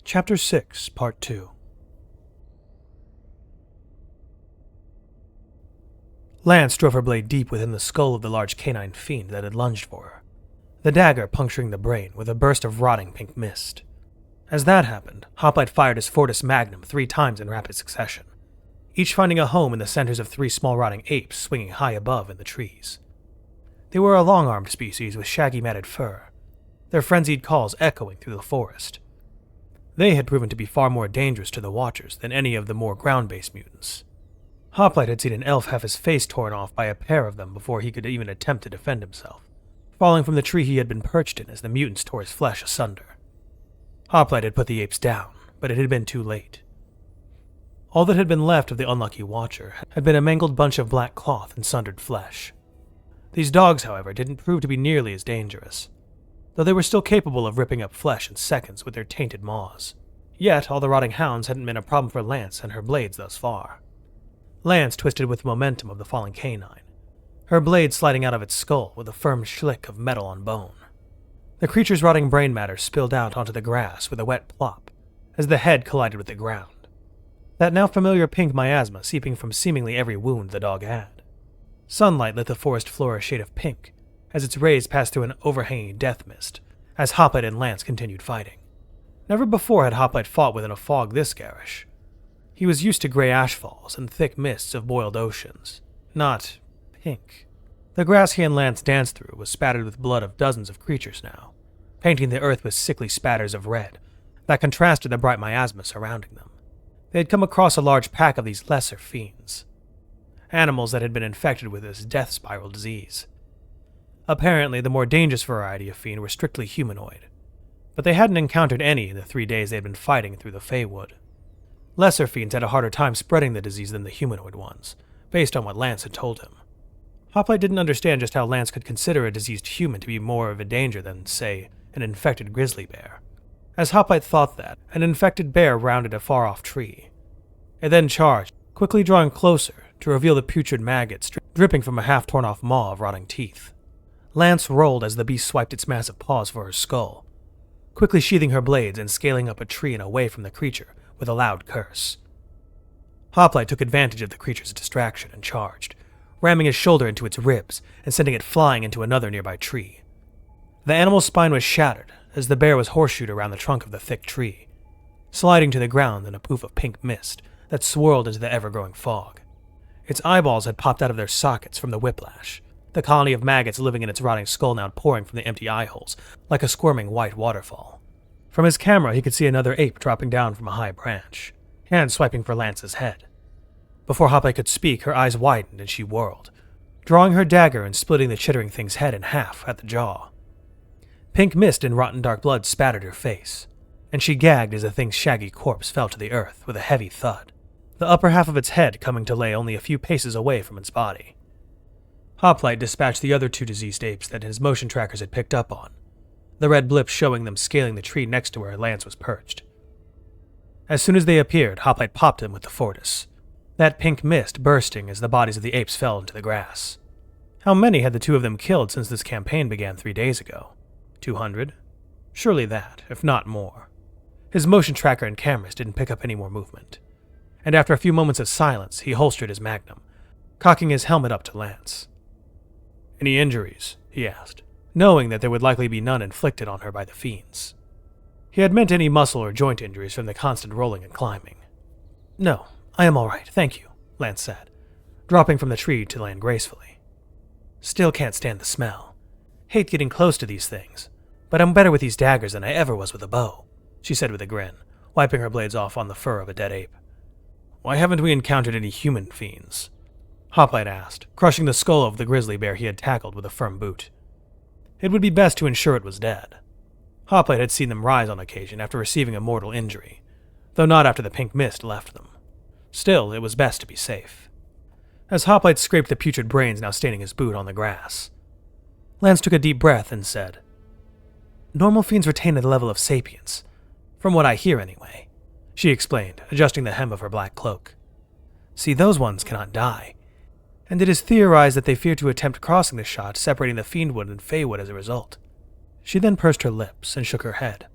Chapter 6, Part 2. Lance drove her blade deep within the skull of the large canine fiend that had lunged for her, the dagger puncturing the brain with a burst of rotting pink mist. As that happened, Hoplite fired his Fortis Magnum 3 times in rapid succession, each finding a home in the centers of 3 small rotting apes swinging high above in the trees. They were a long-armed species with shaggy matted fur, their frenzied calls echoing through the forest. They had proven to be far more dangerous to the Watchers than any of the more ground-based mutants. Hoplite had seen an elf have his face torn off by a pair of them before he could even attempt to defend himself, falling from the tree he had been perched in as the mutants tore his flesh asunder. Hoplite had put the apes down, but it had been too late. All that had been left of the unlucky Watcher had been a mangled bunch of black cloth and sundered flesh. These dogs, however, didn't prove to be nearly as dangerous, though they were still capable of ripping up flesh in seconds with their tainted maws. Yet, all the rotting hounds hadn't been a problem for Lance and her blades thus far. Lance twisted with the momentum of the falling canine, her blade sliding out of its skull with a firm schlick of metal on bone. The creature's rotting brain matter spilled out onto the grass with a wet plop as the head collided with the ground, that now familiar pink miasma seeping from seemingly every wound the dog had. Sunlight lit the forest floor a shade of pink as its rays passed through an overhanging death mist as Hoplite and Lance continued fighting. Never before had Hoplite fought within a fog this garish. He was used to gray ash falls and thick mists of boiled oceans, not pink. The grass he and Lance danced through was spattered with blood of dozens of creatures now, painting the earth with sickly spatters of red that contrasted the bright miasma surrounding them. They had come across a large pack of these lesser fiends, animals that had been infected with this death spiral disease. Apparently, the more dangerous variety of fiend were strictly humanoid, but they hadn't encountered any in the 3 days they had been fighting through the Feywood. Lesser fiends had a harder time spreading the disease than the humanoid ones, based on what Lance had told him. Hoplite didn't understand just how Lance could consider a diseased human to be more of a danger than, say, an infected grizzly bear. As Hoplite thought that, an infected bear rounded a far-off tree. It then charged, quickly drawing closer to reveal the putrid maggots dripping from a half-torn-off maw of rotting teeth. Lance rolled as the beast swiped its massive paws for her skull, quickly sheathing her blades and scaling up a tree and away from the creature with a loud curse. Hoplite took advantage of the creature's distraction and charged, ramming his shoulder into its ribs and sending it flying into another nearby tree. The animal's spine was shattered as the bear was horseshoed around the trunk of the thick tree, sliding to the ground in a poof of pink mist that swirled into the ever-growing fog. Its eyeballs had popped out of their sockets from the whiplash, the colony of maggots living in its rotting skull now pouring from the empty eye holes like a squirming white waterfall. From his camera, he could see another ape dropping down from a high branch, hand swiping for Lance's head. Before Hoplite could speak, her eyes widened and she whirled, drawing her dagger and splitting the chittering thing's head in half at the jaw. Pink mist and rotten dark blood spattered her face, and she gagged as the thing's shaggy corpse fell to the earth with a heavy thud, the upper half of its head coming to lay only a few paces away from its body. Hoplite dispatched the other 2 diseased apes that his motion trackers had picked up on, the red blip showing them scaling the tree next to where Lance was perched. As soon as they appeared, Hoplite popped them with the Fortis, that pink mist bursting as the bodies of the apes fell into the grass. How many had the 2 of them killed since this campaign began 3 days ago? 200? Surely that, if not more. His motion tracker and cameras didn't pick up any more movement, and after a few moments of silence, he holstered his magnum, cocking his helmet up to Lance. "Any injuries?" he asked, knowing that there would likely be none inflicted on her by the fiends. He had meant any muscle or joint injuries from the constant rolling and climbing. "No, I am all right, thank you," Lance said, dropping from the tree to land gracefully. "Still can't stand the smell. Hate getting close to these things, but I'm better with these daggers than I ever was with a bow," she said with a grin, wiping her blades off on the fur of a dead ape. "Why haven't we encountered any human fiends?" Hoplite asked, crushing the skull of the grizzly bear he had tackled with a firm boot. It would be best to ensure it was dead. Hoplite had seen them rise on occasion after receiving a mortal injury, though not after the pink mist left them. Still, it was best to be safe. As Hoplite scraped the putrid brains now staining his boot on the grass, Lance took a deep breath and said, "Normal fiends retain a level of sapience, from what I hear anyway," she explained, adjusting the hem of her black cloak. "See, those ones cannot die, and it is theorized that they fear to attempt crossing the shot, separating the Fiendwood and Feywood as a result." She then pursed her lips and shook her head,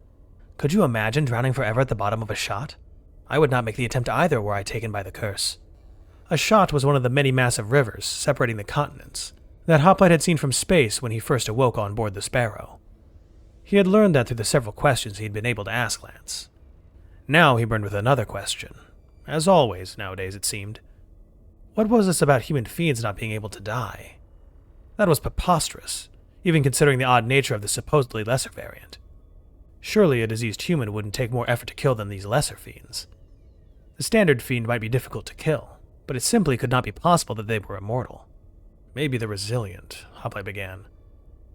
Could you imagine drowning forever at the bottom of a shot? I would not make the attempt either were I taken by the curse. A shot was one of the many massive rivers separating the continents that Hoplite had seen from space when he first awoke on board the Sparrow. He had learned that through the several questions he had been able to ask Lance. Now he burned with another question. As always, nowadays it seemed. What was this about human fiends not being able to die? That was preposterous, even considering the odd nature of the supposedly lesser variant. Surely a diseased human wouldn't take more effort to kill than these lesser fiends. The standard fiend might be difficult to kill, but it simply could not be possible that they were immortal. Maybe they're resilient, Hoplite began.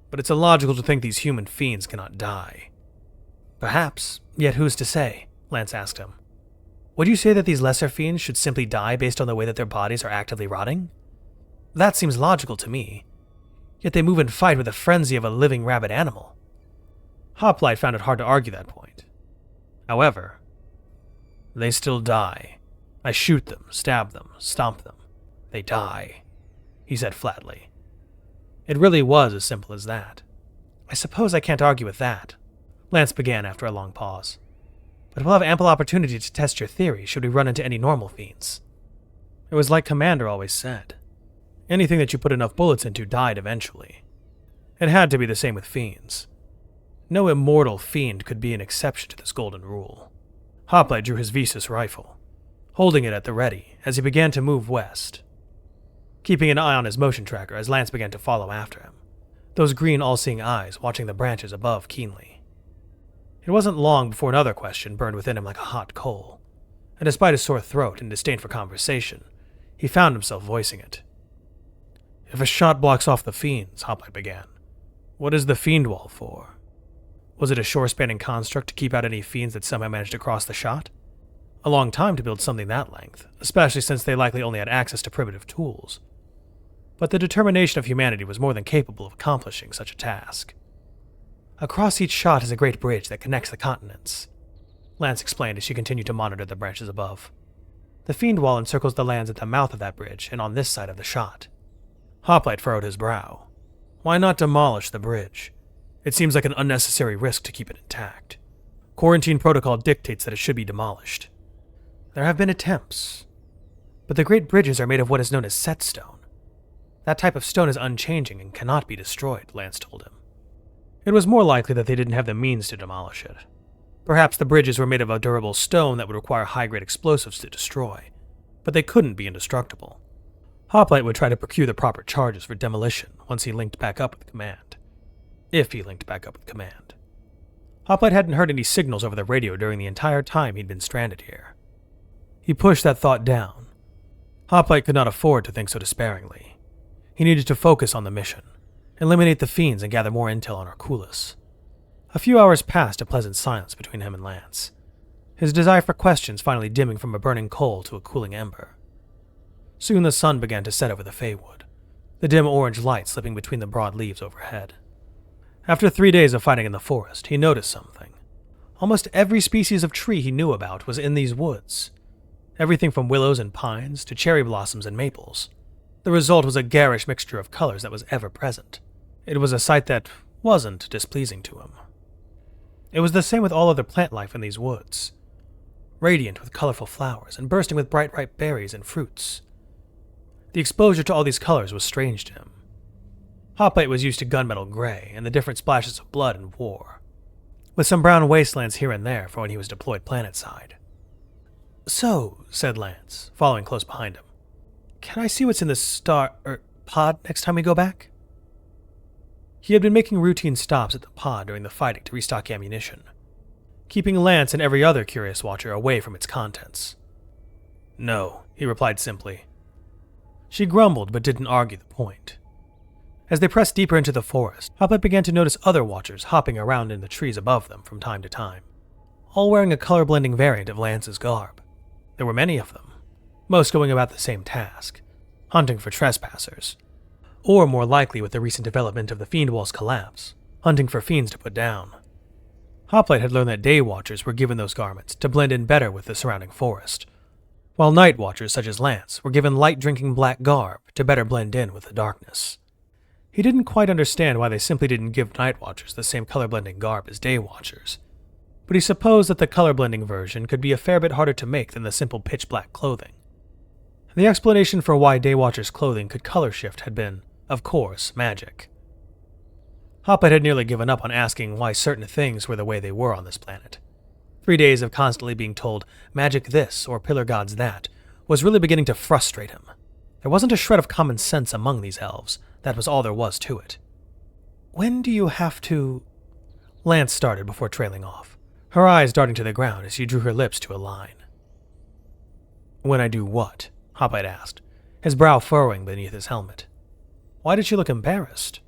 But it's illogical to think these human fiends cannot die. Perhaps, yet who's to say? Lance asked him. Would you say that these lesser fiends should simply die based on the way that their bodies are actively rotting? That seems logical to me. Yet they move and fight with the frenzy of a living rabid animal. Hoplite found it hard to argue that point. However, they still die. I shoot them, stab them, stomp them. They die, he said flatly. It really was as simple as that. I suppose I can't argue with that, Lance began after a long pause. But we'll have ample opportunity to test your theory should we run into any normal fiends. It was like Commander always said. Anything that you put enough bullets into died eventually. It had to be the same with fiends. No immortal fiend could be an exception to this golden rule. Hoplite drew his Visas rifle, holding it at the ready as he began to move west, keeping an eye on his motion tracker as Lance began to follow after him, those green all-seeing eyes watching the branches above keenly. It wasn't long before another question burned within him like a hot coal, and despite his sore throat and disdain for conversation, he found himself voicing it. If a shot blocks off the fiends, Hoplite began, what is the fiend wall for? Was it a shore-spanning construct to keep out any fiends that somehow managed to cross the shot? A long time to build something that length, especially since they likely only had access to primitive tools. But the determination of humanity was more than capable of accomplishing such a task. Across each shot is a great bridge that connects the continents, Lance explained as she continued to monitor the branches above. The fiend wall encircles the lands at the mouth of that bridge and on this side of the shot. Hoplite furrowed his brow. Why not demolish the bridge? It seems like an unnecessary risk to keep it intact. Quarantine protocol dictates that it should be demolished. There have been attempts, but the great bridges are made of what is known as set stone. That type of stone is unchanging and cannot be destroyed, Lance told him. It was more likely that they didn't have the means to demolish it. Perhaps the bridges were made of a durable stone that would require high-grade explosives to destroy, but they couldn't be indestructible. Hoplite would try to procure the proper charges for demolition once he linked back up with command. If he linked back up with command. Hoplite hadn't heard any signals over the radio during the entire time he'd been stranded here. He pushed that thought down. Hoplite could not afford to think so despairingly. He needed to focus on the mission, eliminate the fiends and gather more intel on Arculus. A few hours passed in pleasant silence between him and Lance, his desire for questions finally dimming from a burning coal to a cooling ember. Soon the sun began to set over the Feywood, the dim orange light slipping between the broad leaves overhead. After 3 days of fighting in the forest, he noticed something. Almost every species of tree he knew about was in these woods. Everything from willows and pines to cherry blossoms and maples. The result was a garish mixture of colors that was ever present. It was a sight that wasn't displeasing to him. It was the same with all other plant life in these woods. Radiant with colorful flowers and bursting with bright ripe berries and fruits. The exposure to all these colors was strange to him. Hoplite was used to gunmetal gray and the different splashes of blood and war, with some brown wastelands here and there for when he was deployed planetside. So, said Lance, following close behind him, can I see what's in this pod next time we go back? He had been making routine stops at the pod during the fighting to restock ammunition, keeping Lance and every other curious watcher away from its contents. No, he replied simply. She grumbled but didn't argue the point. As they pressed deeper into the forest, Hoplite began to notice other watchers hopping around in the trees above them from time to time, all wearing a color-blending variant of Lance's garb. There were many of them, most going about the same task, hunting for trespassers, or more likely with the recent development of the Fiend Wall's collapse, hunting for fiends to put down. Hoplite had learned that day watchers were given those garments to blend in better with the surrounding forest, while night watchers such as Lance were given light-drinking black garb to better blend in with the darkness. He didn't quite understand why they simply didn't give night watchers the same color-blending garb as day watchers. but he supposed that the color-blending version could be a fair bit harder to make than the simple pitch-black clothing. The explanation for why Daywatcher's clothing could color shift had been, of course, magic. Hoplite had nearly given up on asking why certain things were the way they were on this planet. 3 days of constantly being told magic this or pillar gods that was really beginning to frustrate him. There wasn't a shred of common sense among these elves. That was all there was to it. When do you have to... Lance started before trailing off, her eyes darting to the ground as she drew her lips to a line. When I do what? Hoplite asked, his brow furrowing beneath his helmet. Why did she look embarrassed?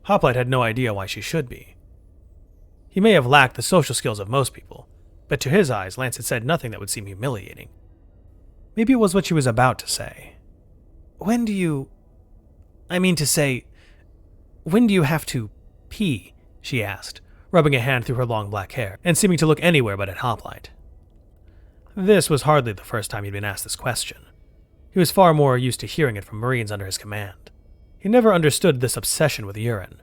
Hoplite had no idea why she should be. He may have lacked the social skills of most people, but to his eyes, Lance had said nothing that would seem humiliating. Maybe it was what she was about to say. When do you have to pee? She asked, rubbing a hand through her long black hair and seeming to look anywhere but at Hoplite. This was hardly the first time he'd been asked this question. He was far more used to hearing it from Marines under his command. He never understood this obsession with urine.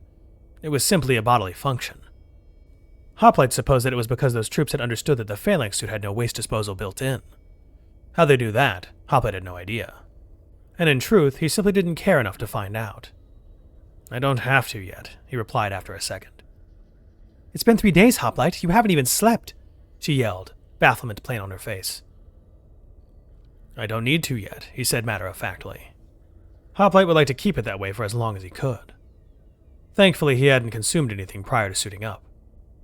It was simply a bodily function. Hoplite supposed that it was because those troops had understood that the phalanx suit had no waste disposal built in. How they do that, Hoplite had no idea. And in truth, he simply didn't care enough to find out. I don't have to yet, he replied after a second. It's been 3 days, Hoplite. You haven't even slept, she yelled, bafflement plain on her face. I don't need to yet, he said matter-of-factly. Hoplite would like to keep it that way for as long as he could. Thankfully, he hadn't consumed anything prior to suiting up.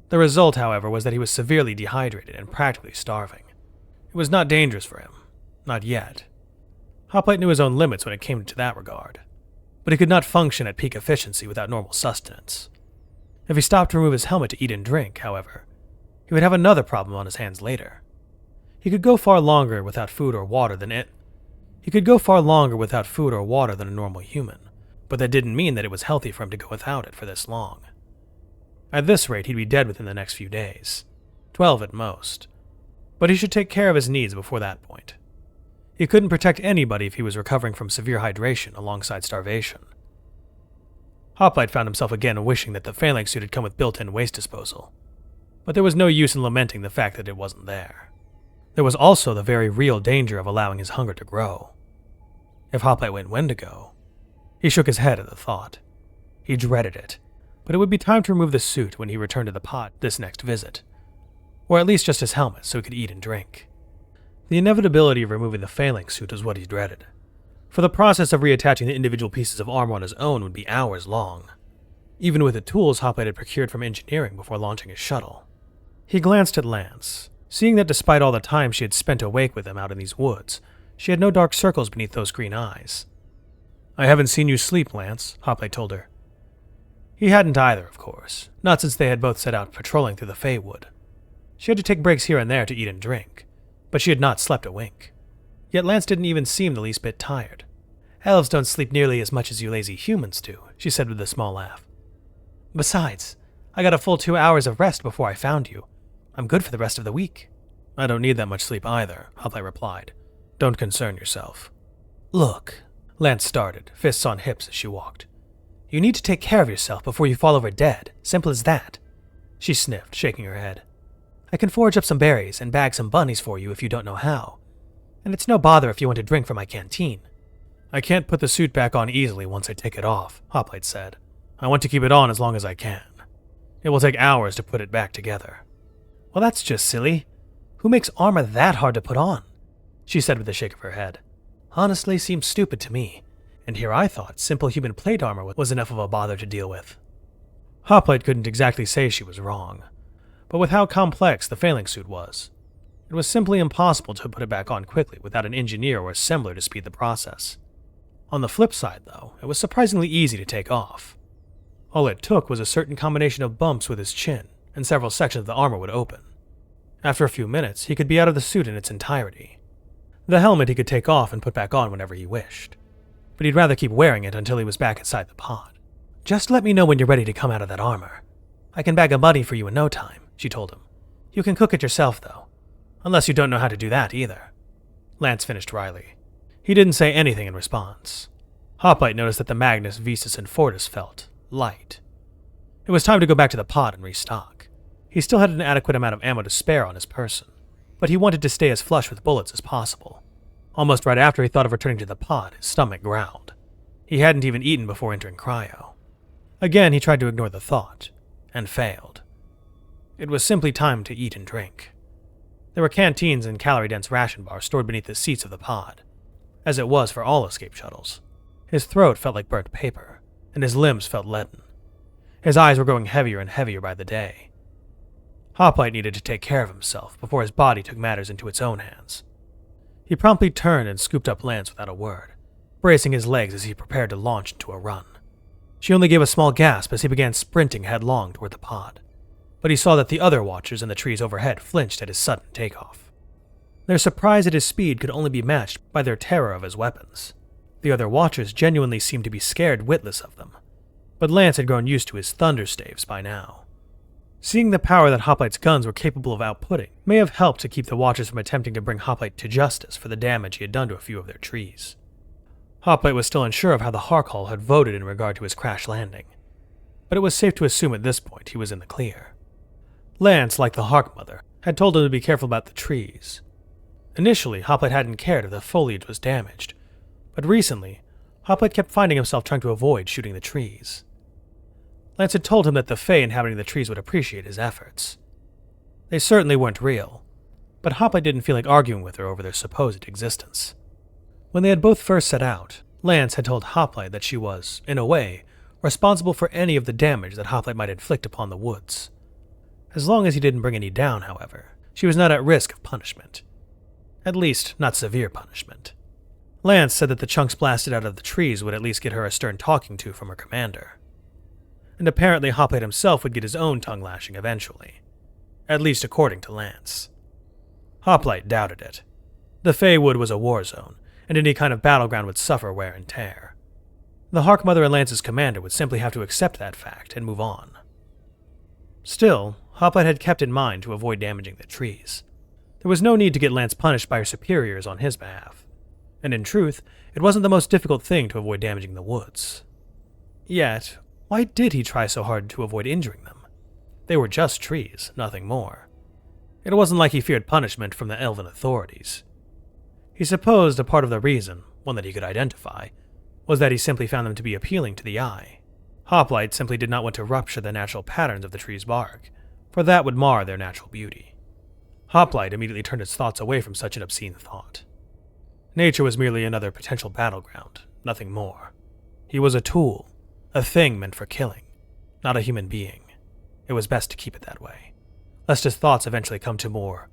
The result, however, was that he was severely dehydrated and practically starving. It was not dangerous for him. Not yet. Hoplite knew his own limits when it came to that regard. But he could not function at peak efficiency without normal sustenance. If he stopped to remove his helmet to eat and drink, however, he would have another problem on his hands later. He could go far longer without food or water than a normal human, but that didn't mean that it was healthy for him to go without it for this long. At this rate, he'd be dead within the next few days. 12 at most. But he should take care of his needs before that point. He couldn't protect anybody if he was recovering from severe hydration alongside starvation. Hoplite found himself again wishing that the phalanx suit had come with built-in waste disposal. But there was no use in lamenting the fact that it wasn't there. There was also the very real danger of allowing his hunger to grow. If Hoplite went Wendigo, he shook his head at the thought. He dreaded it, but it would be time to remove the suit when he returned to the pod this next visit. Or at least just his helmet so he could eat and drink. The inevitability of removing the phalanx suit was what he dreaded, for the process of reattaching the individual pieces of armor on his own would be hours long, even with the tools Hoplite had procured from engineering before launching his shuttle. He glanced at Lance, seeing that despite all the time she had spent awake with him out in these woods, she had no dark circles beneath those green eyes. I haven't seen you sleep, Lance, Hoplite told her. He hadn't either, of course, not since they had both set out patrolling through the Feywood. She had to take breaks here and there to eat and drink, but she had not slept a wink. Yet Lance didn't even seem the least bit tired. Elves don't sleep nearly as much as you lazy humans do, she said with a small laugh. Besides, I got a full 2 hours of rest before I found you. I'm good for the rest of the week. I don't need that much sleep either, Hoplite replied. Don't concern yourself. Look, Lance started, fists on hips as she walked. You need to take care of yourself before you fall over dead. Simple as that. She sniffed, shaking her head. I can forage up some berries and bag some bunnies for you if you don't know how. And it's no bother if you want to drink from my canteen. I can't put the suit back on easily once I take it off, Hoplite said. I want to keep it on as long as I can. It will take hours to put it back together. Well, that's just silly. Who makes armor that hard to put on? She said with a shake of her head. Honestly, seems stupid to me. And here I thought simple human plate armor was enough of a bother to deal with. Hoplite couldn't exactly say she was wrong. But with how complex the phalanx suit was, it was simply impossible to put it back on quickly without an engineer or assembler to speed the process. On the flip side, though, it was surprisingly easy to take off. All it took was a certain combination of bumps with his chin, and several sections of the armor would open. After a few minutes, he could be out of the suit in its entirety. The helmet he could take off and put back on whenever he wished, but he'd rather keep wearing it until he was back inside the pod. Just let me know when you're ready to come out of that armor. I can bag a bunny for you in no time, she told him. You can cook it yourself, though. Unless you don't know how to do that, either. Lance finished wryly. He didn't say anything in response. Hoplite noticed that the Magnus, Vistus, and Fortis felt light. It was time to go back to the pod and restock. He still had an adequate amount of ammo to spare on his person, but he wanted to stay as flush with bullets as possible. Almost right after he thought of returning to the pod, his stomach growled. He hadn't even eaten before entering cryo. Again, he tried to ignore the thought, and failed. It was simply time to eat and drink. There were canteens and calorie-dense ration bars stored beneath the seats of the pod, as it was for all escape shuttles. His throat felt like burnt paper, and his limbs felt leaden. His eyes were growing heavier and heavier by the day. Hoplite needed to take care of himself before his body took matters into its own hands. He promptly turned and scooped up Lance without a word, bracing his legs as he prepared to launch into a run. She only gave a small gasp as he began sprinting headlong toward the pod, but he saw that the other watchers in the trees overhead flinched at his sudden takeoff. Their surprise at his speed could only be matched by their terror of his weapons. The other watchers genuinely seemed to be scared witless of them, but Lance had grown used to his thunder staves by now. Seeing the power that Hoplite's guns were capable of outputting may have helped to keep the watchers from attempting to bring Hoplite to justice for the damage he had done to a few of their trees. Hoplite was still unsure of how the Harkhal had voted in regard to his crash landing, but it was safe to assume at this point he was in the clear. Lance, like the Hark Mother, had told him to be careful about the trees. Initially, Hoplite hadn't cared if the foliage was damaged, but recently, Hoplite kept finding himself trying to avoid shooting the trees. Lance had told him that the Fae inhabiting the trees would appreciate his efforts. They certainly weren't real, but Hoplite didn't feel like arguing with her over their supposed existence. When they had both first set out, Lance had told Hoplite that she was, in a way, responsible for any of the damage that Hoplite might inflict upon the woods. As long as he didn't bring any down, however, she was not at risk of punishment. At least, not severe punishment. Lance said that the chunks blasted out of the trees would at least get her a stern talking to from her commander. And apparently Hoplite himself would get his own tongue lashing eventually. At least according to Lance. Hoplite doubted it. The Feywood was a war zone, and any kind of battleground would suffer wear and tear. The Hark Mother and Lance's commander would simply have to accept that fact and move on. Still, Hoplite had kept in mind to avoid damaging the trees. There was no need to get Lance punished by her superiors on his behalf, and in truth, it wasn't the most difficult thing to avoid damaging the woods. Yet, why did he try so hard to avoid injuring them? They were just trees, nothing more. It wasn't like he feared punishment from the elven authorities. He supposed a part of the reason, one that he could identify, was that he simply found them to be appealing to the eye. Hoplite simply did not want to rupture the natural patterns of the tree's bark, for that would mar their natural beauty. Hoplite immediately turned his thoughts away from such an obscene thought. Nature was merely another potential battleground, nothing more. He was a tool, a thing meant for killing, not a human being. It was best to keep it that way, lest his thoughts eventually come to more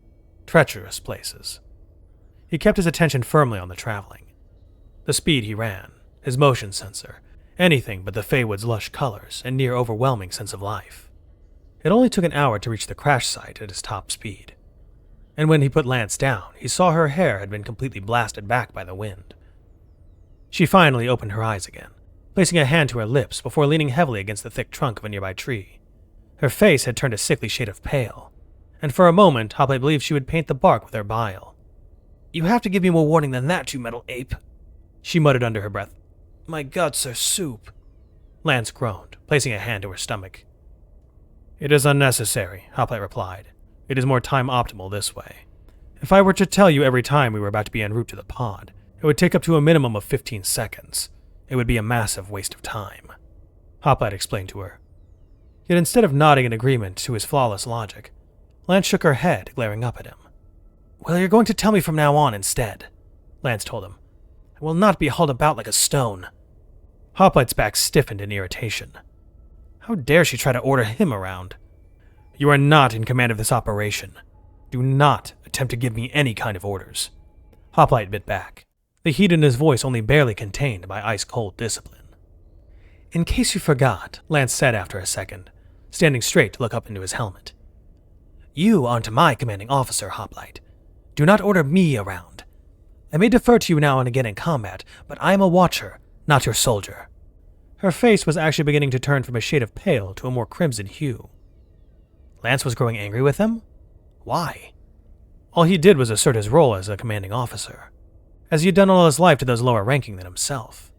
treacherous places. He kept his attention firmly on the traveling. The speed he ran, his motion sensor, anything but the Feywood's lush colors and near overwhelming sense of life. It only took an hour to reach the crash site at his top speed. And when he put Lance down, he saw her hair had been completely blasted back by the wind. She finally opened her eyes again, placing a hand to her lips before leaning heavily against the thick trunk of a nearby tree. Her face had turned a sickly shade of pale, and for a moment Hoplite believed she would paint the bark with her bile. "You have to give me more warning than that, you metal ape," she muttered under her breath. "My guts are soup." Lance groaned, placing a hand to her stomach. "It is unnecessary," Hoplite replied. "It is more time-optimal this way. If I were to tell you every time we were about to be en route to the pod, it would take up to a minimum of 15 seconds. It would be a massive waste of time," Hoplite explained to her. Yet instead of nodding in agreement to his flawless logic, Lance shook her head, glaring up at him. "Well, you're going to tell me from now on instead," Lance told him. "I will not be hauled about like a stone." Hoplite's back stiffened in irritation. How dare she try to order him around? "You are not in command of this operation. Do not attempt to give me any kind of orders." Hoplite bit back, the heat in his voice only barely contained by ice-cold discipline. "In case you forgot," Lance said after a second, standing straight to look up into his helmet. "You aren't my commanding officer, Hoplite. Do not order me around. I may defer to you now and again in combat, but I am a watcher, not your soldier." Her face was actually beginning to turn from a shade of pale to a more crimson hue. Lance was growing angry with him? Why? All he did was assert his role as a commanding officer, as he had done all his life to those lower ranking than himself.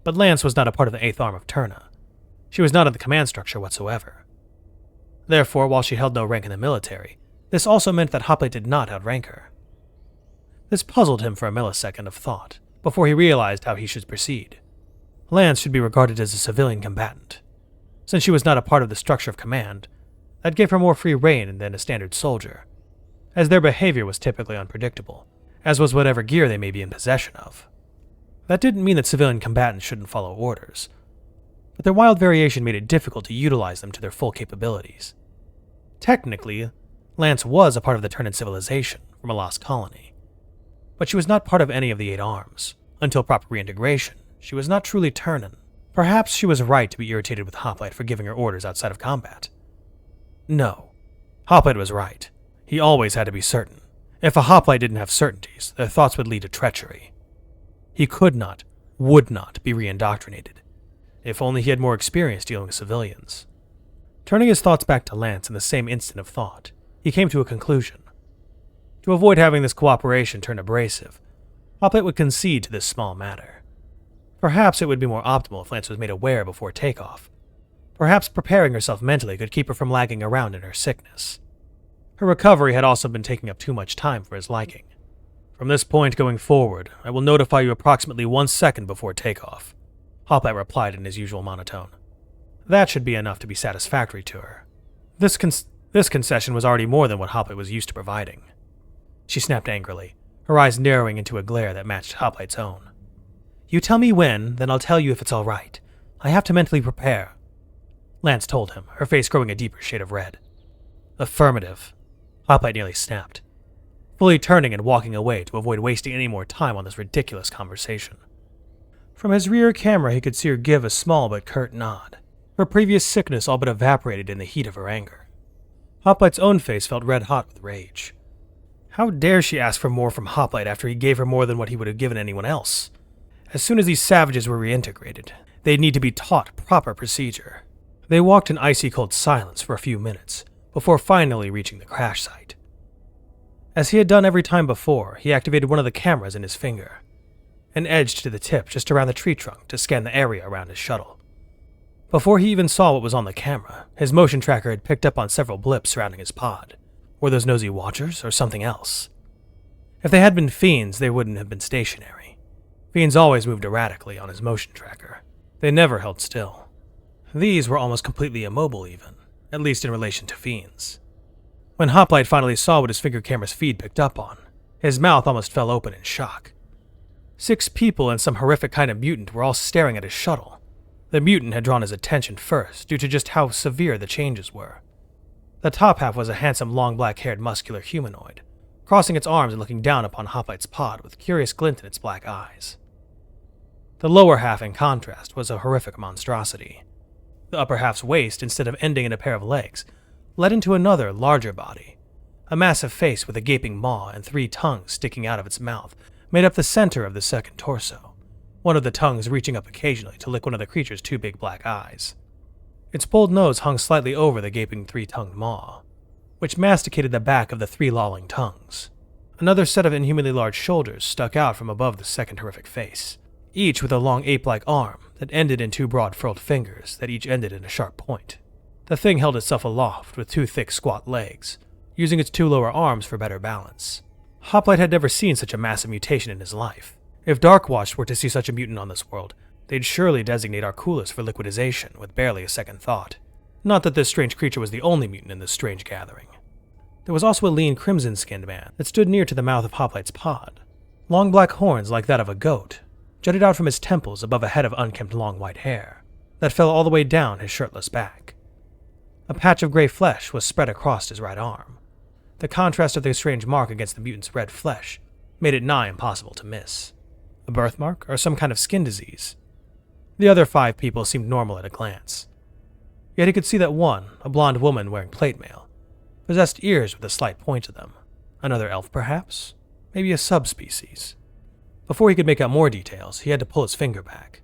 But Lance was not a part of the 8th Arm of Turna. She was not in the command structure whatsoever. Therefore, while she held no rank in the military, this also meant that Hoplite did not outrank her. This puzzled him for a millisecond of thought, before he realized how he should proceed. Lance should be regarded as a civilian combatant. Since she was not a part of the structure of command, that gave her more free rein than a standard soldier, as their behavior was typically unpredictable, as was whatever gear they may be in possession of. That didn't mean that civilian combatants shouldn't follow orders, but their wild variation made it difficult to utilize them to their full capabilities. Technically, Lance was a part of the Terran civilization from a lost colony, but she was not part of any of the 8 arms. Until proper reintegration, she was not truly Terran. Perhaps she was right to be irritated with Hoplite for giving her orders outside of combat. No, Hoplite was right. He always had to be certain. If a Hoplite didn't have certainties, their thoughts would lead to treachery. He could not, would not be re-indoctrinated. If only he had more experience dealing with civilians. Turning his thoughts back to Lance in the same instant of thought, he came to a conclusion. To avoid having this cooperation turn abrasive, Hoplite would concede to this small matter. Perhaps it would be more optimal if Lance was made aware before takeoff. Perhaps preparing herself mentally could keep her from lagging around in her sickness. Her recovery had also been taking up too much time for his liking. From this point going forward, I will notify you approximately 1 second before takeoff, Hoplite replied in his usual monotone. That should be enough to be satisfactory to her. This concession was already more than what Hoplite was used to providing. She snapped angrily, her eyes narrowing into a glare that matched Hoplite's own. You tell me when, then I'll tell you if it's all right. I have to mentally prepare. Lance told him, her face growing a deeper shade of red. Affirmative. Hoplite nearly snapped, fully turning and walking away to avoid wasting any more time on this ridiculous conversation. From his rear camera, he could see her give a small but curt nod. Her previous sickness all but evaporated in the heat of her anger. Hoplite's own face felt red-hot with rage. How dare she ask for more from Hoplite after he gave her more than what he would have given anyone else? As soon as these savages were reintegrated, they'd need to be taught proper procedure. They walked in icy-cold silence for a few minutes, before finally reaching the crash site. As he had done every time before, he activated one of the cameras in his finger, and edged to the tip just around the tree trunk to scan the area around his shuttle. Before he even saw what was on the camera, his motion tracker had picked up on several blips surrounding his pod. Were those nosy watchers or something else? If they had been fiends, they wouldn't have been stationary. Fiends always moved erratically on his motion tracker. They never held still. These were almost completely immobile even, at least in relation to fiends. When Hoplite finally saw what his finger camera's feed picked up on, his mouth almost fell open in shock. 6 people and some horrific kind of mutant were all staring at his shuttle. The mutant had drawn his attention first due to just how severe the changes were. The top half was a handsome, long black-haired, muscular humanoid, crossing its arms and looking down upon Hoplite's pod with a curious glint in its black eyes. The lower half, in contrast, was a horrific monstrosity. The upper half's waist, instead of ending in a pair of legs, led into another, larger body. A massive face with a gaping maw and 3 tongues sticking out of its mouth made up the center of the second torso, one of the tongues reaching up occasionally to lick one of the creature's 2 big black eyes. Its bold nose hung slightly over the gaping 3-tongued maw, which masticated the back of the 3 lolling tongues. Another set of inhumanly large shoulders stuck out from above the second horrific face, each with a long ape-like arm that ended in 2 broad furled fingers that each ended in a sharp point. The thing held itself aloft with 2 thick, squat legs, using its 2 lower arms for better balance. Hoplite had never seen such a massive mutation in his life. If Darkwatch were to see such a mutant on this world, they'd surely designate Arculus for liquidization with barely a second thought. Not that this strange creature was the only mutant in this strange gathering. There was also a lean, crimson-skinned man that stood near to the mouth of Hoplite's pod. Long black horns like that of a goat jutted out from his temples above a head of unkempt long white hair that fell all the way down his shirtless back. A patch of gray flesh was spread across his right arm. The contrast of the strange mark against the mutant's red flesh made it nigh impossible to miss. A birthmark or some kind of skin disease? The other 5 people seemed normal at a glance. Yet he could see that one, a blonde woman wearing plate mail, possessed ears with a slight point to them. Another elf, perhaps? Maybe a subspecies. Before he could make out more details, he had to pull his finger back.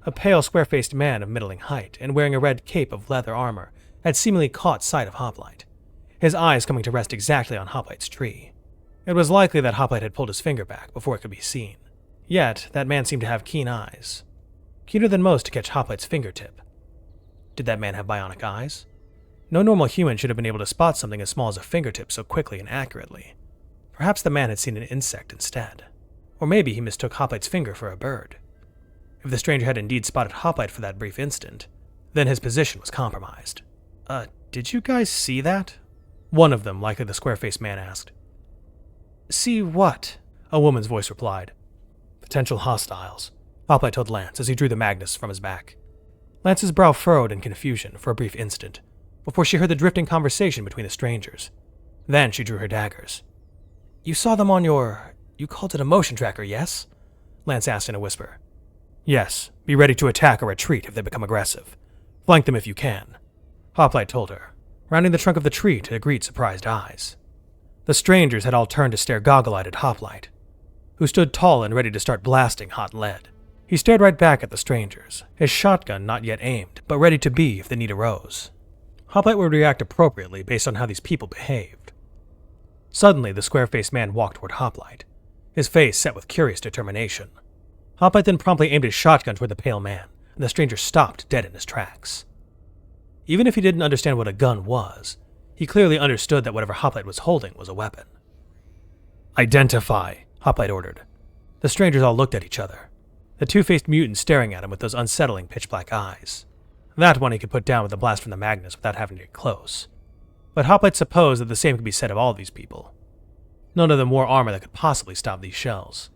A pale, square-faced man of middling height and wearing a red cape of leather armor had seemingly caught sight of Hoplite, his eyes coming to rest exactly on Hoplite's tree. It was likely that Hoplite had pulled his finger back before it could be seen. Yet, that man seemed to have keen eyes. Keener than most to catch Hoplite's fingertip. Did that man have bionic eyes? No normal human should have been able to spot something as small as a fingertip so quickly and accurately. Perhaps the man had seen an insect instead. Or maybe he mistook Hoplite's finger for a bird. If the stranger had indeed spotted Hoplite for that brief instant, then his position was compromised. Did you guys see that? One of them, likely the square-faced man, asked. See what? A woman's voice replied. Potential hostiles, Hoplite told Lance as he drew the Magnus from his back. Lance's brow furrowed in confusion for a brief instant, before she heard the drifting conversation between the strangers. Then she drew her daggers. You saw them on you called it a motion tracker, yes? Lance asked in a whisper. Yes, be ready to attack or retreat if they become aggressive. Flank them if you can, Hoplite told her, rounding the trunk of the tree to greet surprised eyes. The strangers had all turned to stare goggle-eyed at Hoplite, who stood tall and ready to start blasting hot lead. He stared right back at the strangers, his shotgun not yet aimed, but ready to be if the need arose. Hoplite would react appropriately based on how these people behaved. Suddenly, the square-faced man walked toward Hoplite, his face set with curious determination. Hoplite then promptly aimed his shotgun toward the pale man, and the stranger stopped dead in his tracks. Even if he didn't understand what a gun was, he clearly understood that whatever Hoplite was holding was a weapon. Identify, Hoplite ordered. The strangers all looked at each other, the two-faced mutant staring at him with those unsettling pitch-black eyes. That one he could put down with a blast from the Magnus without having to get close. But Hoplite supposed that the same could be said of all these people. None of them wore armor that could possibly stop these shells.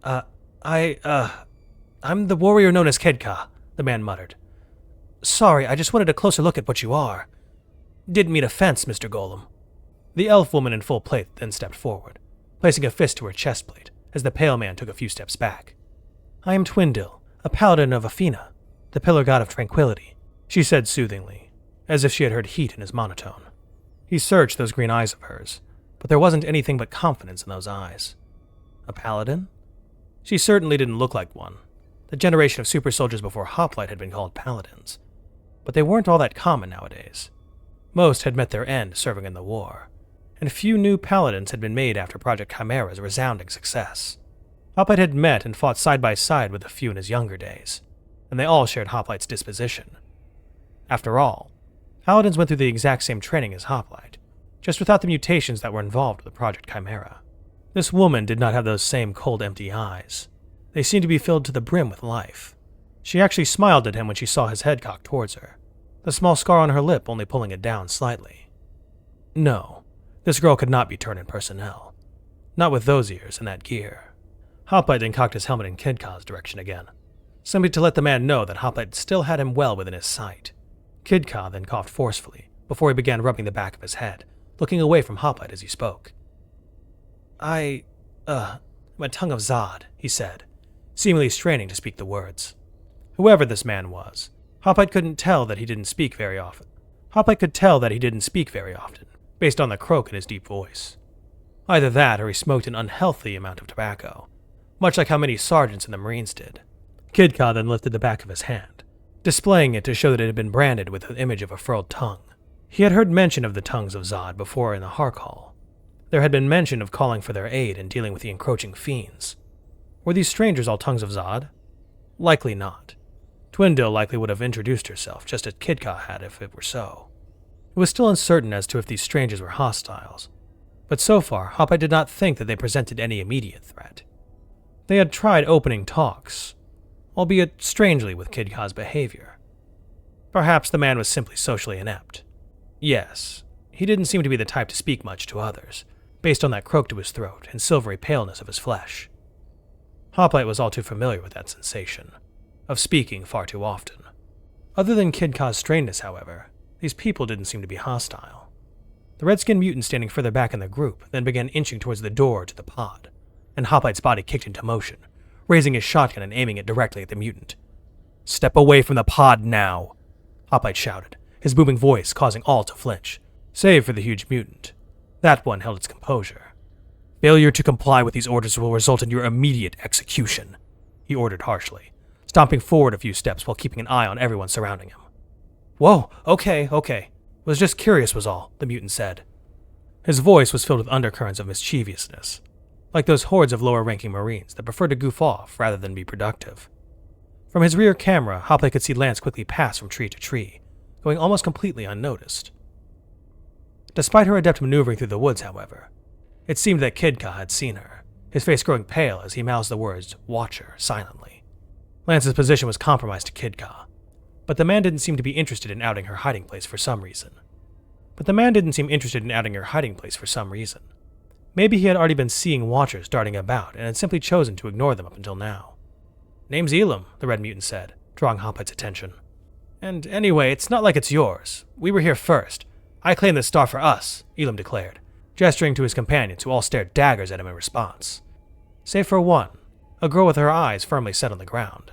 I'm the warrior known as Kedka, the man muttered. Sorry, I just wanted a closer look at what you are. Didn't mean offense, Mr. Golem. The elf woman in full plate then stepped forward, placing a fist to her chest plate as the pale man took a few steps back. I am Twindil, a paladin of Athena, the pillar god of tranquility, she said soothingly, as if she had heard heat in his monotone. He searched those green eyes of hers, but there wasn't anything but confidence in those eyes. A paladin? She certainly didn't look like one. The generation of super soldiers before Hoplite had been called paladins, but they weren't all that common nowadays. Most had met their end serving in the war, and few new paladins had been made after Project Chimera's resounding success. Hoplite had met and fought side by side with a few in his younger days, and they all shared Hoplite's disposition. After all, paladins went through the exact same training as Hoplite, just without the mutations that were involved with Project Chimera. This woman did not have those same cold, empty eyes. They seemed to be filled to the brim with life. She actually smiled at him when she saw his head cocked towards her, the small scar on her lip only pulling it down slightly. No, this girl could not be Turnin personnel. Not with those ears and that gear. Hoplite then cocked his helmet in Kidka's direction again, simply to let the man know that Hoplite still had him well within his sight. Kidka then coughed forcefully before he began rubbing the back of his head, looking away from Hoplite as he spoke. I'm a tongue of Zod, he said, seemingly straining to speak the words. Whoever this man was, Hoplite couldn't tell that he didn't speak very often. Hoplite could tell that he didn't speak very often, based on the croak in his deep voice. Either that or he smoked an unhealthy amount of tobacco, much like how many sergeants in the Marines did. Kidka then lifted the back of his hand, displaying it to show that it had been branded with the image of a furled tongue. He had heard mention of the tongues of Zod before in the Hark Hall. There had been mention of calling for their aid in dealing with the encroaching fiends. Were these strangers all tongues of Zod? Likely not. Twindil likely would have introduced herself, just as Kidka had if it were so. It was still uncertain as to if these strangers were hostiles, but so far Hoplite did not think that they presented any immediate threat. They had tried opening talks, albeit strangely with Kidka's behavior. Perhaps the man was simply socially inept. Yes, he didn't seem to be the type to speak much to others, based on that croak to his throat and silvery paleness of his flesh. Hoplite was all too familiar with that sensation, of speaking far too often. Other than Kidka's strangeness, however, these people didn't seem to be hostile. The red-skinned mutant standing further back in the group then began inching towards the door to the pod, and Hoplite's body kicked into motion, raising his shotgun and aiming it directly at the mutant. "Step away from the pod now," Hoplite shouted, his booming voice causing all to flinch, save for the huge mutant. That one held its composure. "Failure to comply with these orders will result in your immediate execution," he ordered harshly, stomping forward a few steps while keeping an eye on everyone surrounding him. "Whoa, okay. Was just curious was all," the mutant said. His voice was filled with undercurrents of mischievousness, like those hordes of lower-ranking Marines that prefer to goof off rather than be productive. From his rear camera, Hoplite could see Lance quickly pass from tree to tree, going almost completely unnoticed. Despite her adept maneuvering through the woods, however, it seemed that Kidka had seen her, his face growing pale as he mouthed the words, "Watcher," silently. Lance's position was compromised to Kidka, but the man didn't seem to be interested in outing her hiding place for some reason. Maybe he had already been seeing Watchers darting about and had simply chosen to ignore them up until now. "Name's Elam," the Red Mutant said, drawing Hoplite's attention. "And anyway, it's not like it's yours. We were here first. I claim this star for us," Elam declared, gesturing to his companions who all stared daggers at him in response. Save for one, a girl with her eyes firmly set on the ground.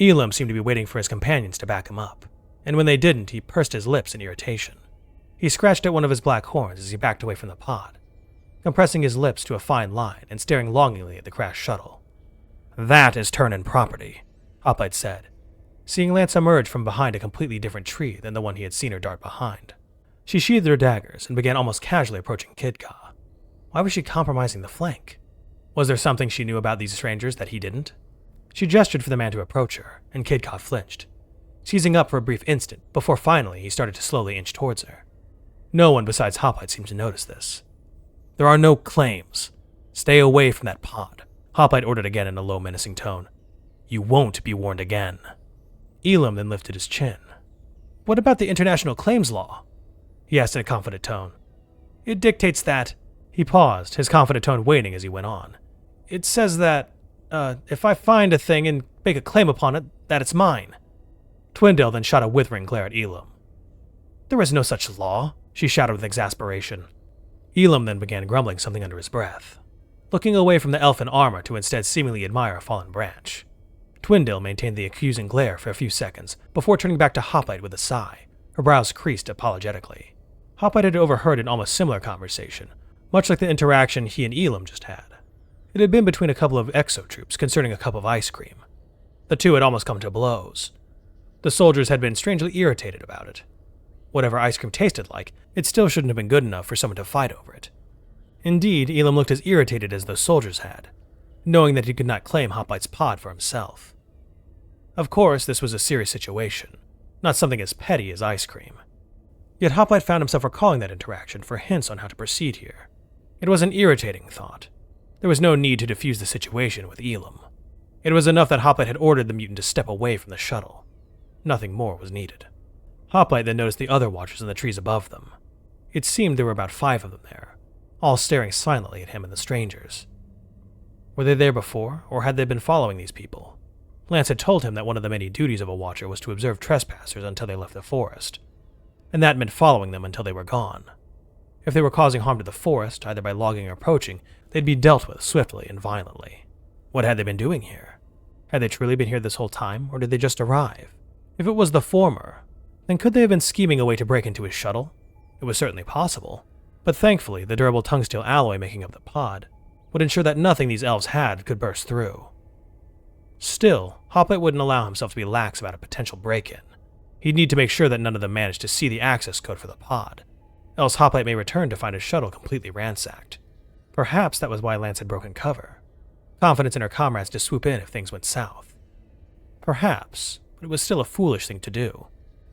Elam seemed to be waiting for his companions to back him up, and when they didn't, he pursed his lips in irritation. He scratched at one of his black horns as he backed away from the pod, compressing his lips to a fine line and staring longingly at the crashed shuttle. "That is Turn-In property," Hoplite said, seeing Lance emerge from behind a completely different tree than the one he had seen her dart behind. She sheathed her daggers and began almost casually approaching Kidka. Why was she compromising the flank? Was there something she knew about these strangers that he didn't? She gestured for the man to approach her, and Kidka flinched, seizing up for a brief instant before finally he started to slowly inch towards her. No one besides Hoplite seemed to notice this. "There are no claims. Stay away from that pod," Hoplite ordered again in a low, menacing tone. "You won't be warned again." Elam then lifted his chin. "What about the international claims law?" he asked in a confident tone. "It dictates that—" He paused, his confident tone waning as he went on. "It says that, if I find a thing and make a claim upon it, that it's mine." Twindale then shot a withering glare at Elam. "There is no such law," she shouted with exasperation. Elam then began grumbling something under his breath, looking away from the elfin armor to instead seemingly admire a fallen branch. Twindale maintained the accusing glare for a few seconds before turning back to Hoplite with a sigh, her brows creased apologetically. Hoplite had overheard an almost similar conversation, much like the interaction he and Elam just had. It had been between a couple of exo-troops concerning a cup of ice cream. The two had almost come to blows. The soldiers had been strangely irritated about it. Whatever ice cream tasted like, it still shouldn't have been good enough for someone to fight over it. Indeed, Elam looked as irritated as those soldiers had, knowing that he could not claim Hoplite's pod for himself. Of course, this was a serious situation, not something as petty as ice cream. Yet Hoplite found himself recalling that interaction for hints on how to proceed here. It was an irritating thought. There was no need to defuse the situation with Elam. It was enough that Hoplite had ordered the mutant to step away from the shuttle. Nothing more was needed. Hoplite then noticed the other watchers in the trees above them. It seemed there were about 5 of them there, all staring silently at him and the strangers. Were they there before, or had they been following these people? Lance had told him that one of the many duties of a watcher was to observe trespassers until they left the forest, and that meant following them until they were gone. If they were causing harm to the forest, either by logging or poaching, they'd be dealt with swiftly and violently. What had they been doing here? Had they truly been here this whole time, or did they just arrive? If it was the former, then could they have been scheming a way to break into his shuttle? It was certainly possible, but thankfully the durable tungsteel alloy making up the pod would ensure that nothing these elves had could burst through. Still, Hoplite wouldn't allow himself to be lax about a potential break-in. He'd need to make sure that none of them managed to see the access code for the pod, else Hoplite may return to find his shuttle completely ransacked. Perhaps that was why Lance had broken cover. Confidence in her comrades to swoop in if things went south. Perhaps, but it was still a foolish thing to do.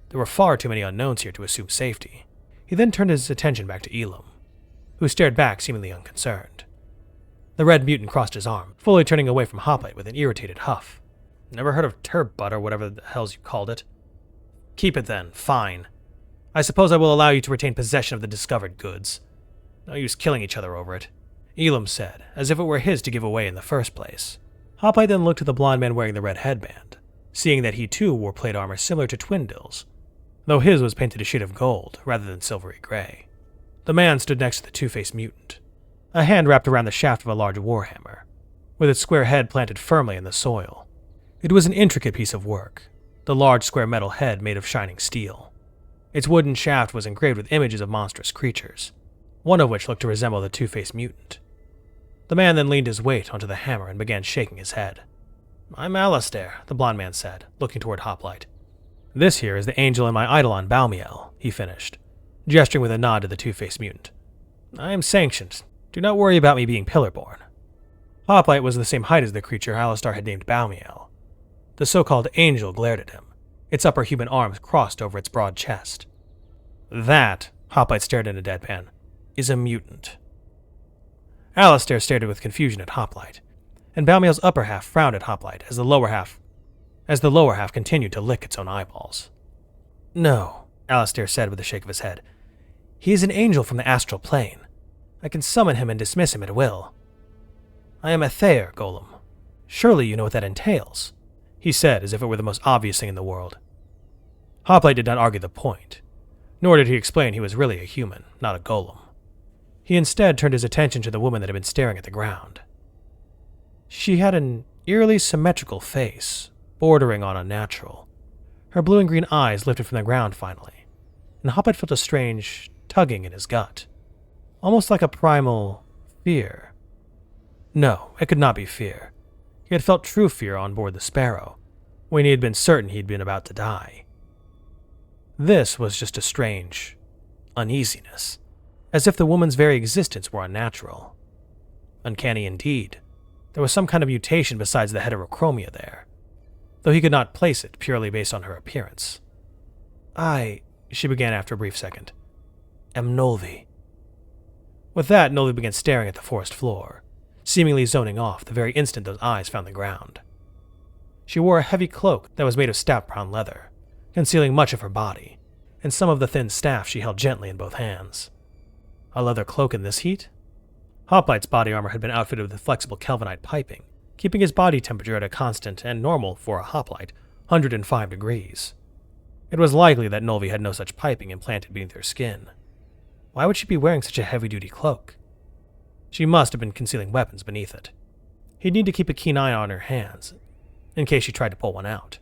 There were far too many unknowns here to assume safety. He then turned his attention back to Elam, who stared back seemingly unconcerned. The Red Mutant crossed his arm, fully turning away from Hoplite with an irritated huff. "Never heard of turb butt or whatever the hells you called it." "Keep it then, fine. I suppose I will allow you to retain possession of the discovered goods. No use killing each other over it," Elam said, as if it were his to give away in the first place. Hoplite then looked at the blond man wearing the red headband, seeing that he too wore plate armor similar to Twindale's, though his was painted a shade of gold rather than silvery gray. The man stood next to the two-faced mutant, a hand wrapped around the shaft of a large warhammer, with its square head planted firmly in the soil. It was an intricate piece of work, the large square metal head made of shining steel. Its wooden shaft was engraved with images of monstrous creatures, one of which looked to resemble the two-faced mutant. The man then leaned his weight onto the hammer and began shaking his head. "I'm Alistair," the blond man said, looking toward Hoplite. "This here is the angel and my eidolon Balmiel," he finished, gesturing with a nod to the two-faced mutant. "I am sanctioned. Do not worry about me being pillar-born." Hoplite was the same height as the creature Alistair had named Balmiel. The so-called angel glared at him, its upper human arms crossed over its broad chest. "That," Hoplite stared into deadpan, is a mutant. Alistair stared with confusion at Hoplite, and Balmiel's upper half frowned at Hoplite as the lower half continued to lick its own eyeballs. No, Alistair said with a shake of his head. He is an angel from the astral plane. I can summon him and dismiss him at will. I am a Thayer, Golem. Surely you know what that entails, he said as if it were the most obvious thing in the world. Hoplite did not argue the point, nor did he explain he was really a human, not a golem. He instead turned his attention to the woman that had been staring at the ground. She had an eerily symmetrical face, bordering on unnatural. Her blue and green eyes lifted from the ground finally, and Hoplite felt a strange tugging in his gut, almost like a primal fear. No, it could not be fear. He had felt true fear on board the Sparrow, when he had been certain he had been about to die. This was just a strange uneasiness, as if the woman's very existence were unnatural. Uncanny indeed. There was some kind of mutation besides the heterochromia there, though he could not place it purely based on her appearance. She began after a brief second, am Nolvi. With that, Nolvi began staring at the forest floor, seemingly zoning off the very instant those eyes found the ground. She wore a heavy cloak that was made of stout brown leather, concealing much of her body, and some of the thin staff she held gently in both hands. A leather cloak in this heat? Hoplite's body armor had been outfitted with flexible Kelvinite piping, keeping his body temperature at a constant and normal, for a hoplite, 105 degrees. It was likely that Nolvi had no such piping implanted beneath her skin. Why would she be wearing such a heavy-duty cloak? She must have been concealing weapons beneath it. He'd need to keep a keen eye on her hands, in case she tried to pull one out.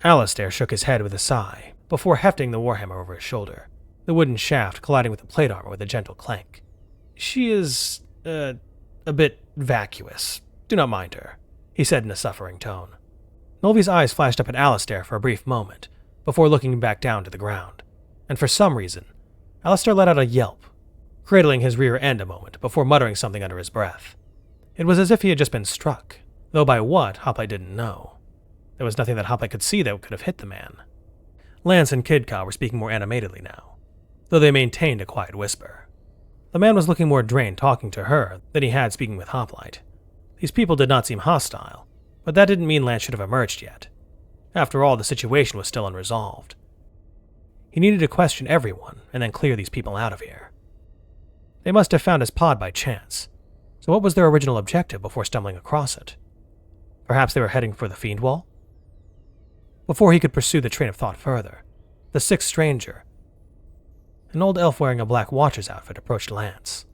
Alistair shook his head with a sigh, before hefting the warhammer over his shoulder, the wooden shaft colliding with the plate armor with a gentle clank. She is, a bit vacuous. Do not mind her, he said in a suffering tone. Nolvi's eyes flashed up at Alistair for a brief moment, before looking back down to the ground, and for some reason, Alistair let out a yelp, cradling his rear end a moment before muttering something under his breath. It was as if he had just been struck, though by what, Hoplite didn't know. There was nothing that Hoplite could see that could have hit the man. Lance and Kidka were speaking more animatedly now, though they maintained a quiet whisper. The man was looking more drained talking to her than he had speaking with Hoplite. These people did not seem hostile, but that didn't mean Lance should have emerged yet. After all, the situation was still unresolved. He needed to question everyone and then clear these people out of here. They must have found his pod by chance, so what was their original objective before stumbling across it? Perhaps they were heading for the Fiend Wall? Before he could pursue the train of thought further, the sixth stranger, an old elf wearing a black watcher's outfit, approached Lance.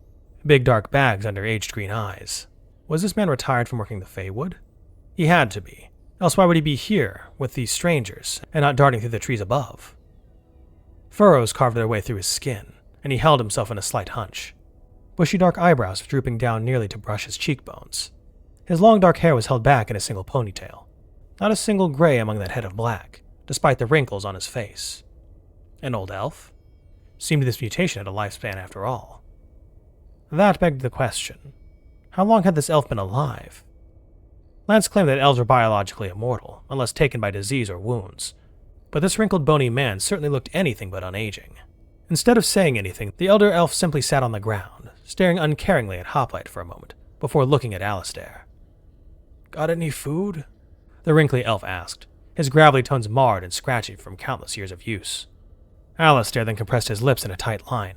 Big dark bags under aged green eyes. Was this man retired from working the Feywood? He had to be, else why would he be here with these strangers and not darting through the trees above? Furrows carved their way through his skin, and he held himself in a slight hunch. Bushy dark eyebrows drooping down nearly to brush his cheekbones. His long dark hair was held back in a single ponytail. Not a single gray among that head of black, despite the wrinkles on his face. An old elf? Seemed this mutation had a lifespan after all. That begged the question, how long had this elf been alive? Lance claimed that elves were biologically immortal, unless taken by disease or wounds, but this wrinkled bony man certainly looked anything but unaging. Instead of saying anything, the elder elf simply sat on the ground, staring uncaringly at Hoplite for a moment, before looking at Alistair. Got any food? The wrinkly elf asked, his gravelly tones marred and scratchy from countless years of use. Alistair then compressed his lips in a tight line.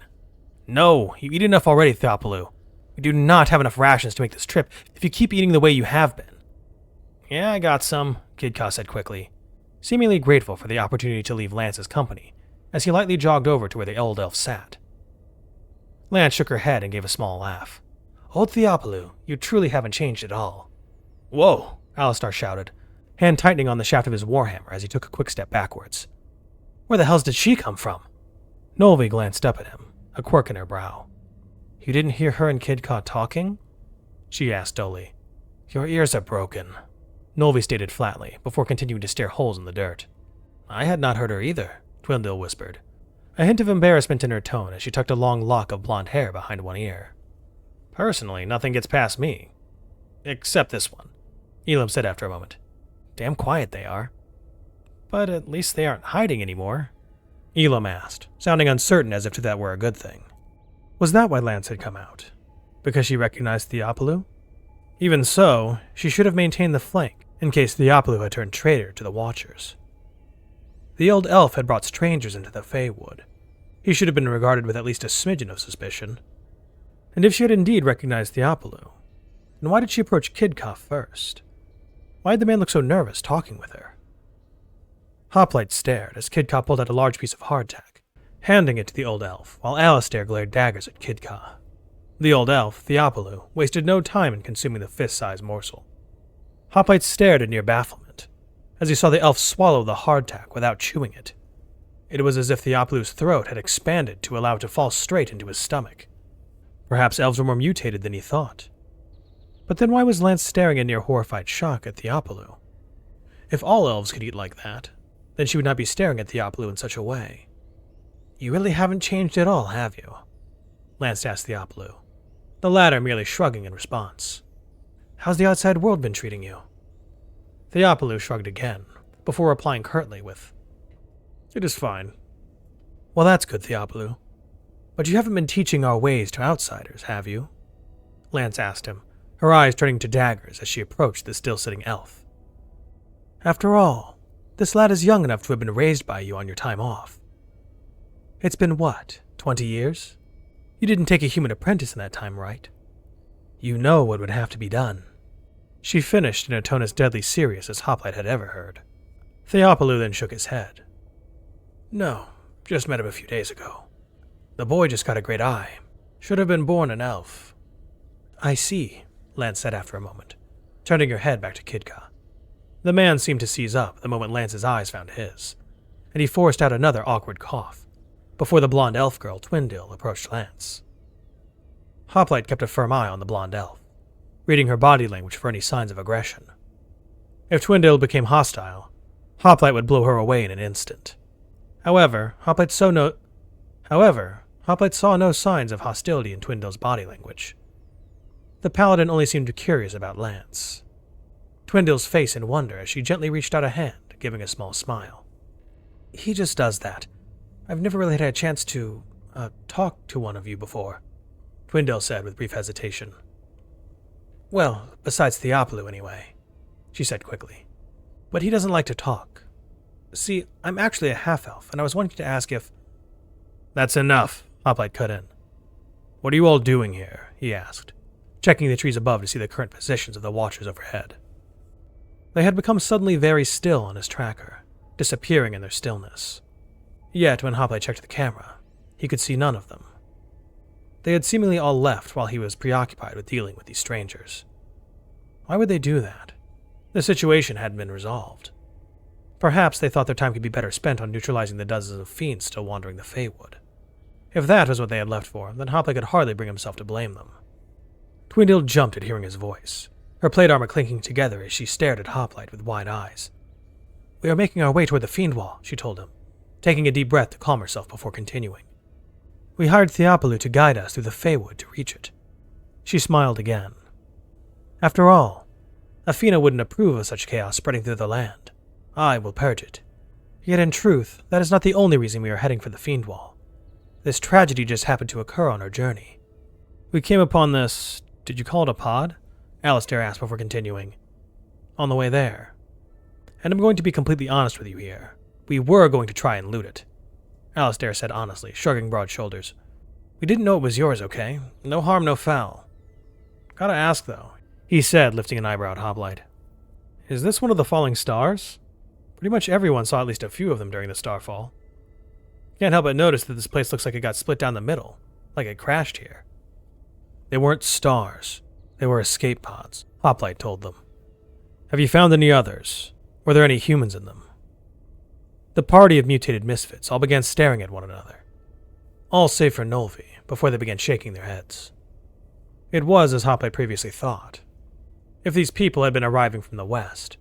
No, you eat enough already, Theopolu. We do not have enough rations to make this trip if you keep eating the way you have been. Yeah, I got some, Kidka said quickly, seemingly grateful for the opportunity to leave Lance's company, as he lightly jogged over to where the old elf sat. Lance shook her head and gave a small laugh. Old Theopolu, you truly haven't changed at all. Whoa, Alistair shouted, hand tightening on the shaft of his warhammer as he took a quick step backwards. Where the hells did she come from? Nolvi glanced up at him, a quirk in her brow. You didn't hear her and Kidka talking? She asked dully. Your ears are broken, Nolvi stated flatly, before continuing to stare holes in the dirt. I had not heard her either, Twindale whispered, a hint of embarrassment in her tone as she tucked a long lock of blonde hair behind one ear. Personally, nothing gets past me. Except this one, Elam said after a moment. Damn quiet they are. But at least they aren't hiding anymore. Elam asked, sounding uncertain as if that were a good thing. Was that why Lance had come out? Because she recognized Theopolis? Even so, she should have maintained the flank in case Theopolis had turned traitor to the Watchers. The old elf had brought strangers into the Feywood. He should have been regarded with at least a smidgen of suspicion. And if she had indeed recognized Theopolis, then why did she approach Kidka first? Why did the man look so nervous talking with her? Hoplite stared as Kidka pulled out a large piece of hardtack, handing it to the old elf, while Alistair glared daggers at Kidka. The old elf, Theopolis, wasted no time in consuming the fist-sized morsel. Hoplite stared in near bafflement, as he saw the elf swallow the hardtack without chewing it. It was as if Theopolis' throat had expanded to allow it to fall straight into his stomach. Perhaps elves were more mutated than he thought. But then why was Lance staring in near horrified shock at Theopolis? If all elves could eat like that, then she would not be staring at Theopolis in such a way. "You really haven't changed at all, have you?" Lance asked Theopolis, the latter merely shrugging in response. "How's the outside world been treating you?" Theopolis shrugged again, before replying curtly with, "It is fine." "Well, that's good, Theopolis. But you haven't been teaching our ways to outsiders, have you?" Lance asked him, her eyes turning to daggers as she approached the still-sitting elf. "After all, this lad is young enough to have been raised by you on your time off. It's been what, 20 years? You didn't take a human apprentice in that time, right? You know what would have to be done." She finished in a tone as deadly serious as Hoplite had ever heard. Theopolis then shook his head. "No, just met him a few days ago. The boy just got a great eye. Should have been born an elf." "I see," Lance said after a moment, turning her head back to Kidka. The man seemed to seize up the moment Lance's eyes found his, and he forced out another awkward cough, before the blonde elf girl, Twindale, approached Lance. Hoplite kept a firm eye on the blonde elf, reading her body language for any signs of aggression. If Twindale became hostile, Hoplite would blow her away in an instant. However, Hoplite saw no signs of hostility in Twindale's body language. The paladin only seemed curious about Lance. Twindale's face in wonder as she gently reached out a hand, giving a small smile. "He just does that. I've never really had a chance to, talk to one of you before," Twindale said with brief hesitation. "Well, besides Theopolis anyway," she said quickly. "But he doesn't like to talk. See, I'm actually a half-elf, and I was wanting to ask if—" "That's enough," Hoplite cut in. "What are you all doing here?" he asked, checking the trees above to see the current positions of the Watchers overhead. They had become suddenly very still on his tracker, disappearing in their stillness. Yet when Hoplite checked the camera, he could see none of them. They had seemingly all left while he was preoccupied with dealing with these strangers. Why would they do that? The situation hadn't been resolved. Perhaps they thought their time could be better spent on neutralizing the dozens of fiends still wandering the Feywood. If that was what they had left for, then Hoplite could hardly bring himself to blame them. Twindale jumped at hearing his voice, her plate armor clinking together as she stared at Hoplite with wide eyes. "We are making our way toward the fiend wall," she told him, taking a deep breath to calm herself before continuing. "We hired Theopolis to guide us through the Feywood to reach it." She smiled again. "After all, Athena wouldn't approve of such chaos spreading through the land. I will purge it. Yet in truth, that is not the only reason we are heading for the fiend wall. This tragedy just happened to occur on our journey. We came upon this, did you call it a pod?" Alistair asked before continuing. "On the way there. And I'm going to be completely honest with you here. We were going to try and loot it," Alistair said honestly, shrugging broad shoulders. "We didn't know it was yours, okay? No harm, no foul. Gotta ask, though," he said, lifting an eyebrow at Hoplite. "Is this one of the falling stars? Pretty much everyone saw at least a few of them during the starfall. Can't help but notice that this place looks like it got split down the middle, like it crashed here." "They weren't stars. They were escape pods," Hoplite told them. "Have you found any others? Were there any humans in them?" The party of mutated misfits all began staring at one another, all save for Nolvi, before they began shaking their heads. It was as Hoplite previously thought. If these people had been arriving from the west,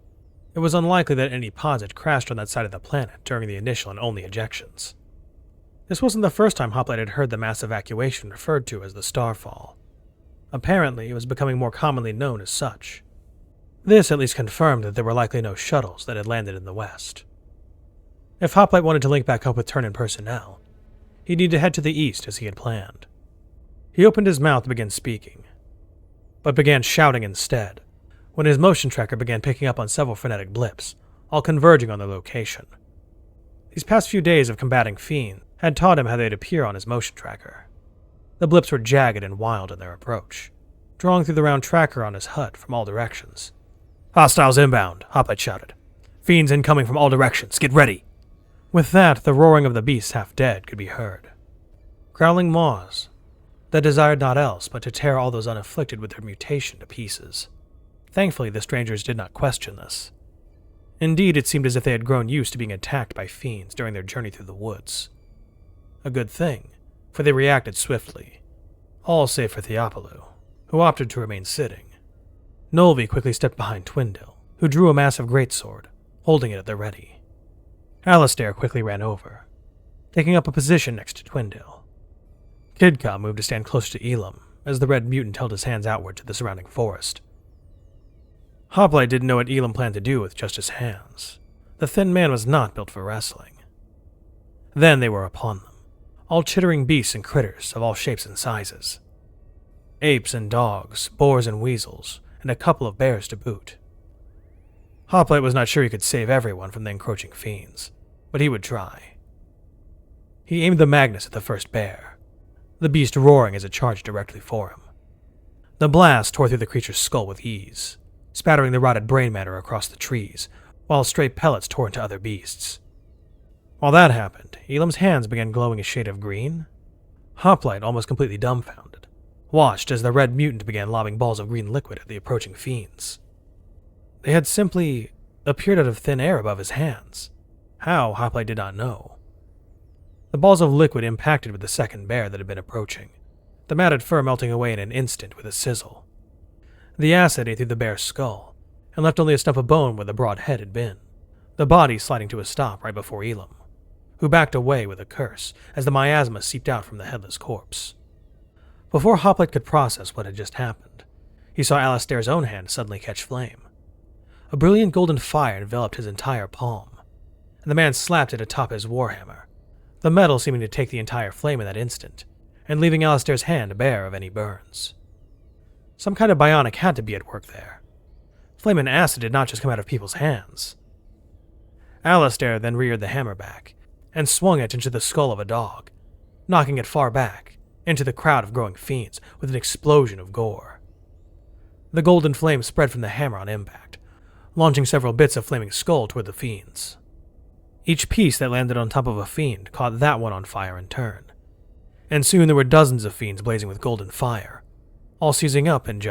it was unlikely that any pods had crashed on that side of the planet during the initial and only ejections. This wasn't the first time Hoplite had heard the mass evacuation referred to as the Starfall. Apparently, it was becoming more commonly known as such. This at least confirmed that there were likely no shuttles that had landed in the west. If Hoplite wanted to link back up with Turn in person now, he'd need to head to the east as he had planned. He opened his mouth to begin speaking, but began shouting instead, when his motion tracker began picking up on several frenetic blips, all converging on their location. These past few days of combating fiends had taught him how they'd appear on his motion tracker. The blips were jagged and wild in their approach, drawing through the round tracker on his HUD from all directions. "Hostiles inbound," Hoplite shouted. "Fiends incoming from all directions, get ready!" With that, the roaring of the beasts half dead could be heard. Growling maws that desired naught else but to tear all those unafflicted with their mutation to pieces. Thankfully, the strangers did not question this. Indeed, it seemed as if they had grown used to being attacked by fiends during their journey through the woods. A good thing, for they reacted swiftly, all save for Theopoulou, who opted to remain sitting. Nolvi quickly stepped behind Twindale, who drew a massive greatsword, holding it at the ready. Alistair quickly ran over, taking up a position next to Twindale. Kidka moved to stand closer to Elam, as the red mutant held his hands outward to the surrounding forest. Hoplite didn't know what Elam planned to do with just his hands. The thin man was not built for wrestling. Then they were upon them, all chittering beasts and critters of all shapes and sizes. Apes and dogs, boars and weasels, and a couple of bears to boot. Hoplite was not sure he could save everyone from the encroaching fiends, but he would try. He aimed the Magnus at the first bear, the beast roaring as it charged directly for him. The blast tore through the creature's skull with ease, spattering the rotted brain matter across the trees, while stray pellets tore into other beasts. While that happened, Elam's hands began glowing a shade of green. Hoplite, almost completely dumbfounded, watched as the red mutant began lobbing balls of green liquid at the approaching fiends. They had simply appeared out of thin air above his hands. How, Hoplite did not know. The balls of liquid impacted with the second bear that had been approaching, the matted fur melting away in an instant with a sizzle. The acid ate through the bear's skull, and left only a stump of bone where the broad head had been, the body sliding to a stop right before Elam, who backed away with a curse as the miasma seeped out from the headless corpse. Before Hoplite could process what had just happened, he saw Alistair's own hand suddenly catch flame. A brilliant golden fire enveloped his entire palm, and the man slapped it atop his warhammer, the metal seeming to take the entire flame in that instant, and leaving Alistair's hand bare of any burns. Some kind of bionic had to be at work there. Flame and acid did not just come out of people's hands. Alistair then reared the hammer back, and swung it into the skull of a dog, knocking it far back, into the crowd of growing fiends with an explosion of gore. The golden flame spread from the hammer on impact, launching several bits of flaming skull toward the fiends. Each piece that landed on top of a fiend caught that one on fire in turn, and soon there were dozens of fiends blazing with golden fire, all seizing up and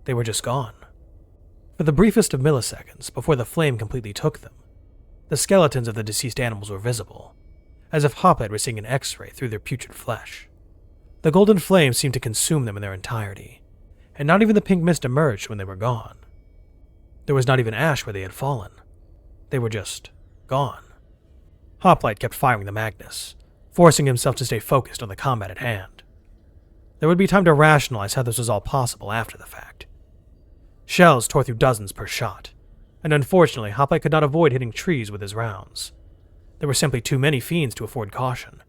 they were just gone. For the briefest of milliseconds before the flame completely took them, the skeletons of the deceased animals were visible, as if Hoplite were seeing an X-ray through their putrid flesh. The golden flame seemed to consume them in their entirety, and not even the pink mist emerged when they were gone. There was not even ash where they had fallen. They were just gone. Hoplite kept firing the Magnus, forcing himself to stay focused on the combat at hand. There would be time to rationalize how this was all possible after the fact. Shells tore through dozens per shot, and unfortunately Hoplite could not avoid hitting trees with his rounds. There were simply too many fiends to afford caution.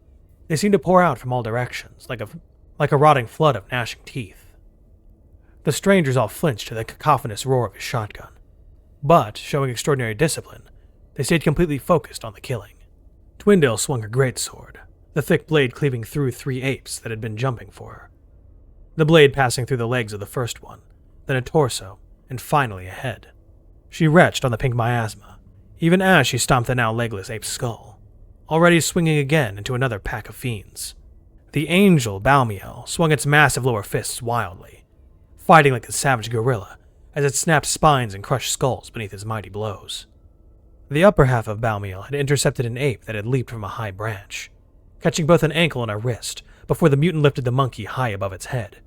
They seemed to pour out from all directions, like a rotting flood of gnashing teeth. The strangers all flinched to the cacophonous roar of his shotgun, but, showing extraordinary discipline, they stayed completely focused on the killing. Twindale swung her greatsword, the thick blade cleaving through 3 apes that had been jumping for her. The blade passing through the legs of the first one, then a torso, and finally a head. She retched on the pink miasma, even as she stomped the now legless ape's skull, already swinging again into another pack of fiends. The angel Balmiel swung its massive lower fists wildly, fighting like a savage gorilla as it snapped spines and crushed skulls beneath his mighty blows. The upper half of Balmiel had intercepted an ape that had leaped from a high branch, catching both an ankle and a wrist before the mutant lifted the monkey high above its head,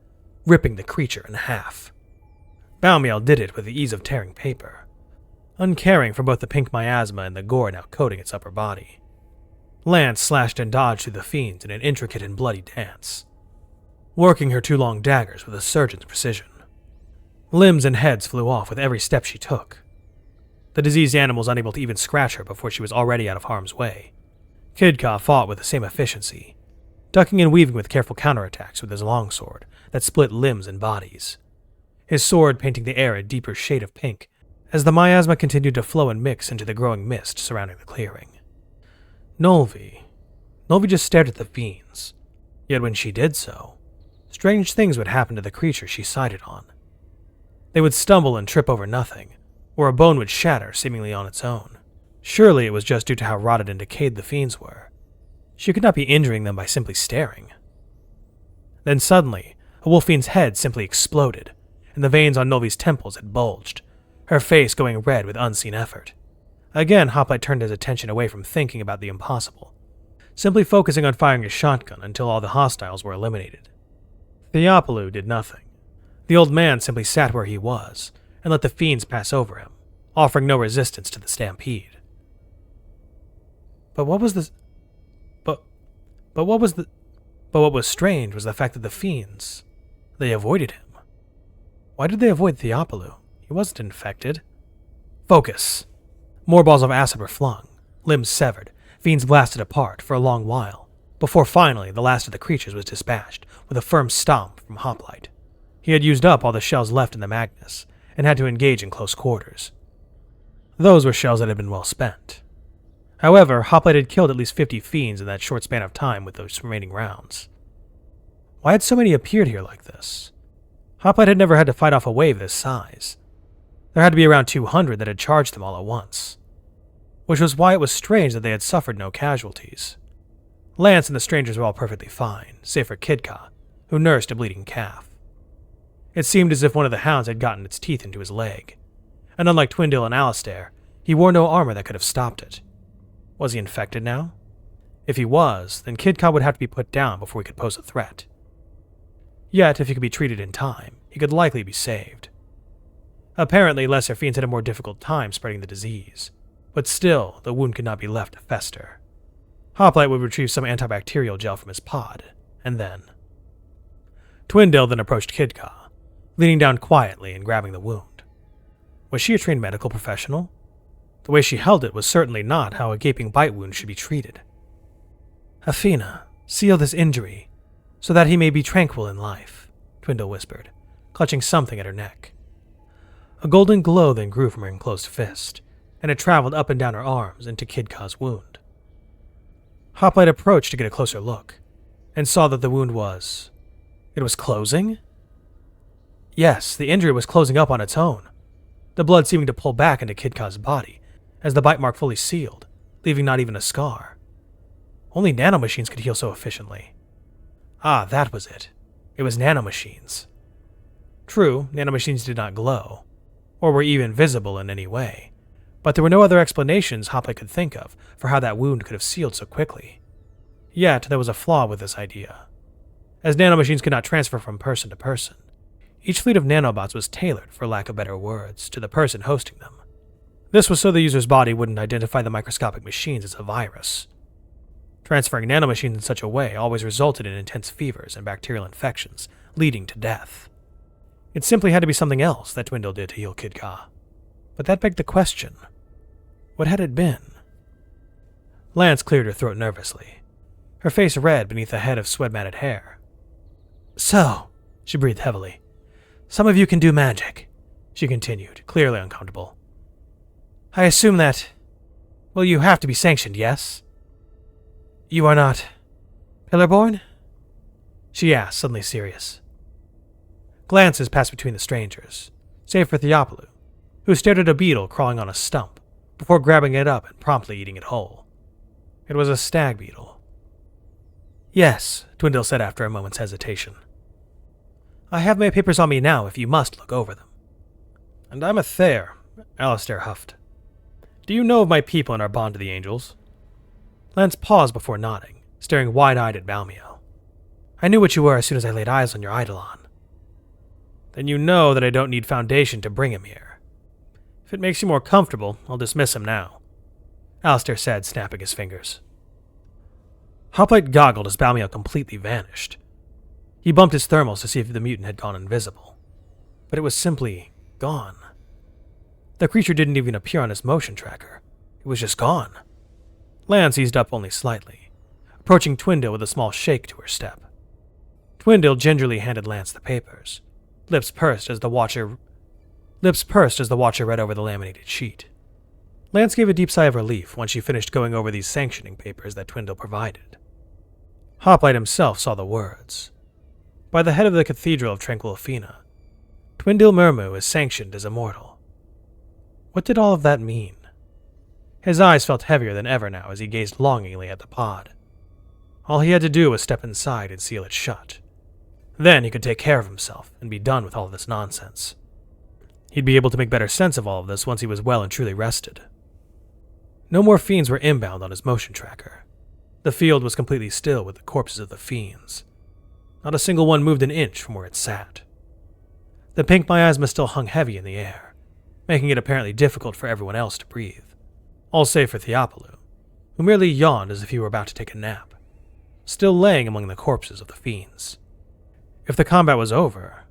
ripping the creature in half. Balmiel did it with the ease of tearing paper, uncaring for both the pink miasma and the gore now coating its upper body. Lance slashed and dodged through the fiends in an intricate and bloody dance, working her 2 long daggers with a surgeon's precision. Limbs and heads flew off with every step she took. the diseased animal was unable to even scratch her before she was already out of harm's way. Kidka fought with the same efficiency, ducking and weaving with careful counterattacks with his longsword that split limbs and bodies, his sword painting the air a deeper shade of pink as the miasma continued to flow and mix into the growing mist surrounding the clearing. Nolvi just stared at the fiends, yet when she did so, strange things would happen to the creature she sighted on. They would stumble and trip over nothing, or a bone would shatter seemingly on its own. Surely it was just due to how rotted and decayed the fiends were. She could not be injuring them by simply staring. Then suddenly, a wolf fiend's head simply exploded, and the veins on Nolvi's temples had bulged, her face going red with unseen effort. Again, Hoplite turned his attention away from thinking about the impossible, simply focusing on firing his shotgun until all the hostiles were eliminated. Theopoulou did nothing. The old man simply sat where he was and let the fiends pass over him, offering no resistance to the stampede. But what was strange was the fact that the fiends, they avoided him. Why did they avoid Theopoulou? He wasn't infected. Focus! More balls of acid were flung, limbs severed, fiends blasted apart for a long while, before finally the last of the creatures was dispatched with a firm stomp from Hoplite. He had used up all the shells left in the Magnus, and had to engage in close quarters. Those were shells that had been well spent. However, Hoplite had killed at least 50 fiends in that short span of time with those remaining rounds. Why had so many appeared here like this? Hoplite had never had to fight off a wave this size. There had to be around 200 that had charged them all at once, which was why it was strange that they had suffered no casualties. Lance and the strangers were all perfectly fine, save for Kidka, who nursed a bleeding calf. It seemed as if one of the hounds had gotten its teeth into his leg, and unlike Twindale and Alistair, he wore no armor that could have stopped it. Was he infected now? If he was, then Kidka would have to be put down before he could pose a threat. Yet, if he could be treated in time, he could likely be saved. Apparently, lesser fiends had a more difficult time spreading the disease, but still, the wound could not be left to fester. Hoplite would retrieve some antibacterial gel from his pod, and then... Twindale then approached Kidka, leaning down quietly and grabbing the wound. Was she a trained medical professional? The way she held it was certainly not how a gaping bite wound should be treated. "Athena, seal this injury, so that he may be tranquil in life," Twindale whispered, clutching something at her neck. A golden glow then grew from her enclosed fist, and it traveled up and down her arms into Kidka's wound. Hoplite approached to get a closer look, and saw that the wound was... It was closing? Yes, the injury was closing up on its own, the blood seeming to pull back into Kidka's body, as the bite mark fully sealed, leaving not even a scar. Only nanomachines could heal so efficiently. Ah, that was it. It was nanomachines. True, nanomachines did not glow, or were even visible in any way, but there were no other explanations Hoplite could think of for how that wound could have sealed so quickly. Yet, there was a flaw with this idea. As nanomachines could not transfer from person to person, each fleet of nanobots was tailored, for lack of better words, to the person hosting them. This was so the user's body wouldn't identify the microscopic machines as a virus. Transferring nanomachines in such a way always resulted in intense fevers and bacterial infections, leading to death. It simply had to be something else that Twindale did to heal Kidka. But that begged the question, what had it been? Lance cleared her throat nervously, her face red beneath a head of sweat-matted hair. "So," she breathed heavily, "some of you can do magic," she continued, clearly uncomfortable. "I assume that... well, you have to be sanctioned, yes? You are not... Pillarborn?" she asked, suddenly serious. Glances passed between the strangers, save for Theopoulou, who stared at a beetle crawling on a stump, before grabbing it up and promptly eating it whole. It was a stag beetle. "Yes," Twindale said after a moment's hesitation. "I have my papers on me now if you must look over them." "And I'm a Thayer," Alistair huffed. "Do you know of my people and our bond to the Angels?" Lance paused before nodding, staring wide-eyed at Balmiel. "I knew what you were as soon as I laid eyes on your Eidolon." "Then you know that I don't need Foundation to bring him here. If it makes you more comfortable, I'll dismiss him now," Alistair said, snapping his fingers. Hoplite goggled as Balmiel completely vanished. He bumped his thermals to see if the mutant had gone invisible, but it was simply gone. The creature didn't even appear on his motion tracker. It was just gone. Lance eased up only slightly, approaching Twindale with a small shake to her step. Twindale gingerly handed Lance the papers, lips pursed as the Watcher read over the laminated sheet. Lance gave a deep sigh of relief once she finished going over these sanctioning papers that Twindale provided. Hoplite himself saw the words. By the head of the Cathedral of Tranquil Athena, Twindale Murmu is sanctioned as immortal. What did all of that mean? His eyes felt heavier than ever now as he gazed longingly at the pod. All he had to do was step inside and seal it shut. Then he could take care of himself and be done with all of this nonsense. He'd be able to make better sense of all of this once he was well and truly rested. No more fiends were inbound on his motion tracker. The field was completely still with the corpses of the fiends. Not a single one moved an inch from where it sat. The pink miasma still hung heavy in the air, making it apparently difficult for everyone else to breathe, all save for Theopoulou, who merely yawned as if he were about to take a nap, still laying among the corpses of the fiends. If the combat was over,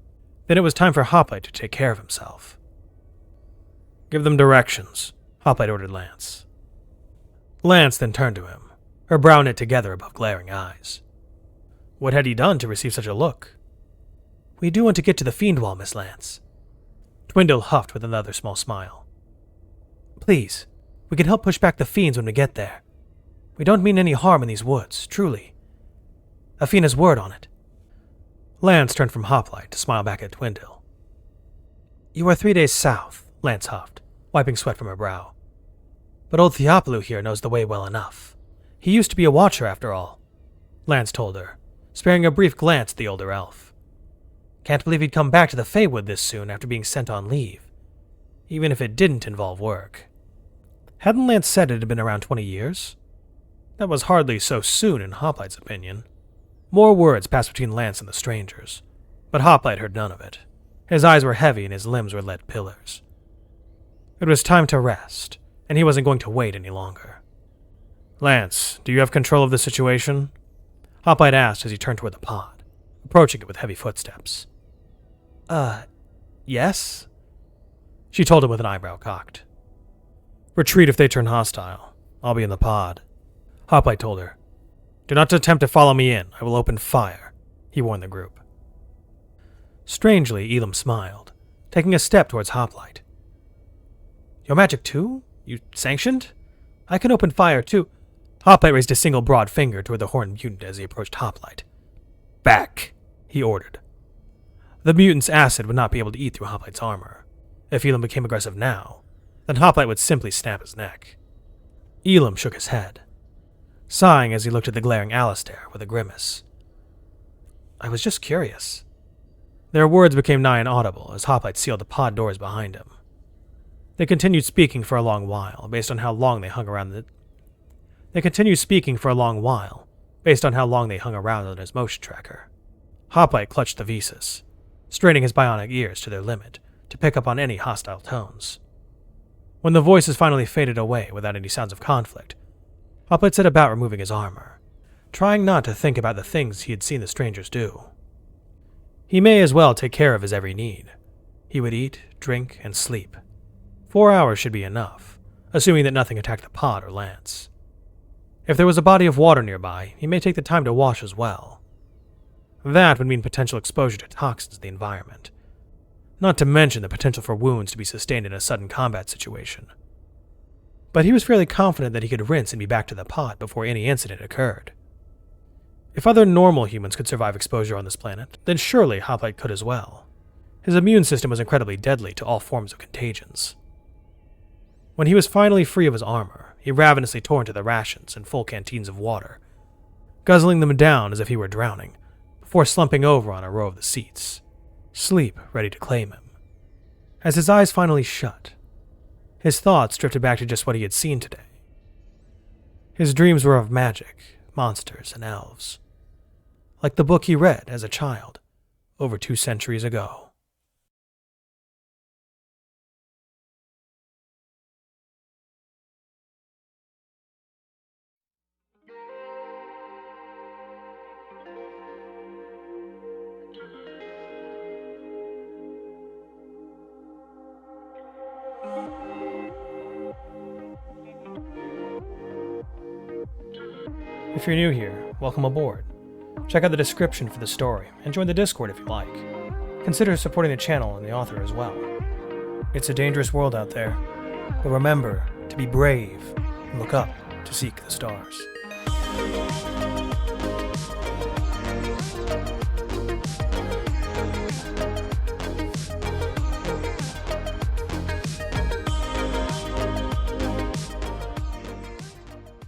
then it was time for Hoplite to take care of himself. "Give them directions," Hoplite ordered Lance. Lance then turned to him, her brow knit together above glaring eyes. What had he done to receive such a look? "We do want to get to the fiend wall, Miss Lance." Twindale huffed with another small smile. "Please, we can help push back the fiends when we get there. We don't mean any harm in these woods, truly. Athena's word on it." Lance turned from Hoplite to smile back at Twindale. "You are 3 days south," Lance huffed, wiping sweat from her brow. "But old Theopoulou here knows the way well enough. He used to be a watcher, after all," Lance told her, sparing a brief glance at the older elf. "Can't believe he'd come back to the Feywood this soon after being sent on leave, even if it didn't involve work." Hadn't Lance said it had been around 20 years? That was hardly so soon in Hoplite's opinion. More words passed between Lance and the strangers, but Hoplite heard none of it. His eyes were heavy and his limbs were lead pillars. It was time to rest, and he wasn't going to wait any longer. "Lance, do you have control of the situation?" Hoplite asked as he turned toward the pod, approaching it with heavy footsteps. Yes?" She told him with an eyebrow cocked. "Retreat if they turn hostile. I'll be in the pod," Hoplite told her. "Do not attempt to follow me in. I will open fire," he warned the group. Strangely, Elam smiled, taking a step towards Hoplite. "Your magic too? You sanctioned? I can open fire too." Hoplite raised a single broad finger toward the horned mutant as he approached Hoplite. "Back," he ordered. The mutant's acid would not be able to eat through Hoplite's armor. If Elam became aggressive now, then Hoplite would simply snap his neck. Elam shook his head, sighing as he looked at the glaring Alistair with a grimace. "I was just curious." Their words became nigh inaudible as Hoplite sealed the pod doors behind him. They continued speaking for a long while, based on how long they hung around on his motion tracker. Hoplite clutched the Visas, straining his bionic ears to their limit to pick up on any hostile tones. When the voices finally faded away without any sounds of conflict, Hoplite set about removing his armor, trying not to think about the things he had seen the strangers do. He may as well take care of his every need. He would eat, drink, and sleep. 4 hours should be enough, assuming that nothing attacked the pod or Lance. If there was a body of water nearby, he may take the time to wash as well. That would mean potential exposure to toxins in the environment, not to mention the potential for wounds to be sustained in a sudden combat situation. But he was fairly confident that he could rinse and be back to the pod before any incident occurred. If other normal humans could survive exposure on this planet, then surely Hoplite could as well. His immune system was incredibly deadly to all forms of contagions. When he was finally free of his armor, he ravenously tore into the rations and full canteens of water, guzzling them down as if he were drowning, before slumping over on a row of the seats, sleep ready to claim him. As his eyes finally shut, his thoughts drifted back to just what he had seen today. His dreams were of magic, monsters, and elves, like the book he read as a child over 2 centuries ago. If you're new here, welcome aboard. Check out the description for the story, and join the Discord if you like. Consider supporting the channel and the author as well. It's a dangerous world out there, but remember to be brave and look up to seek the stars.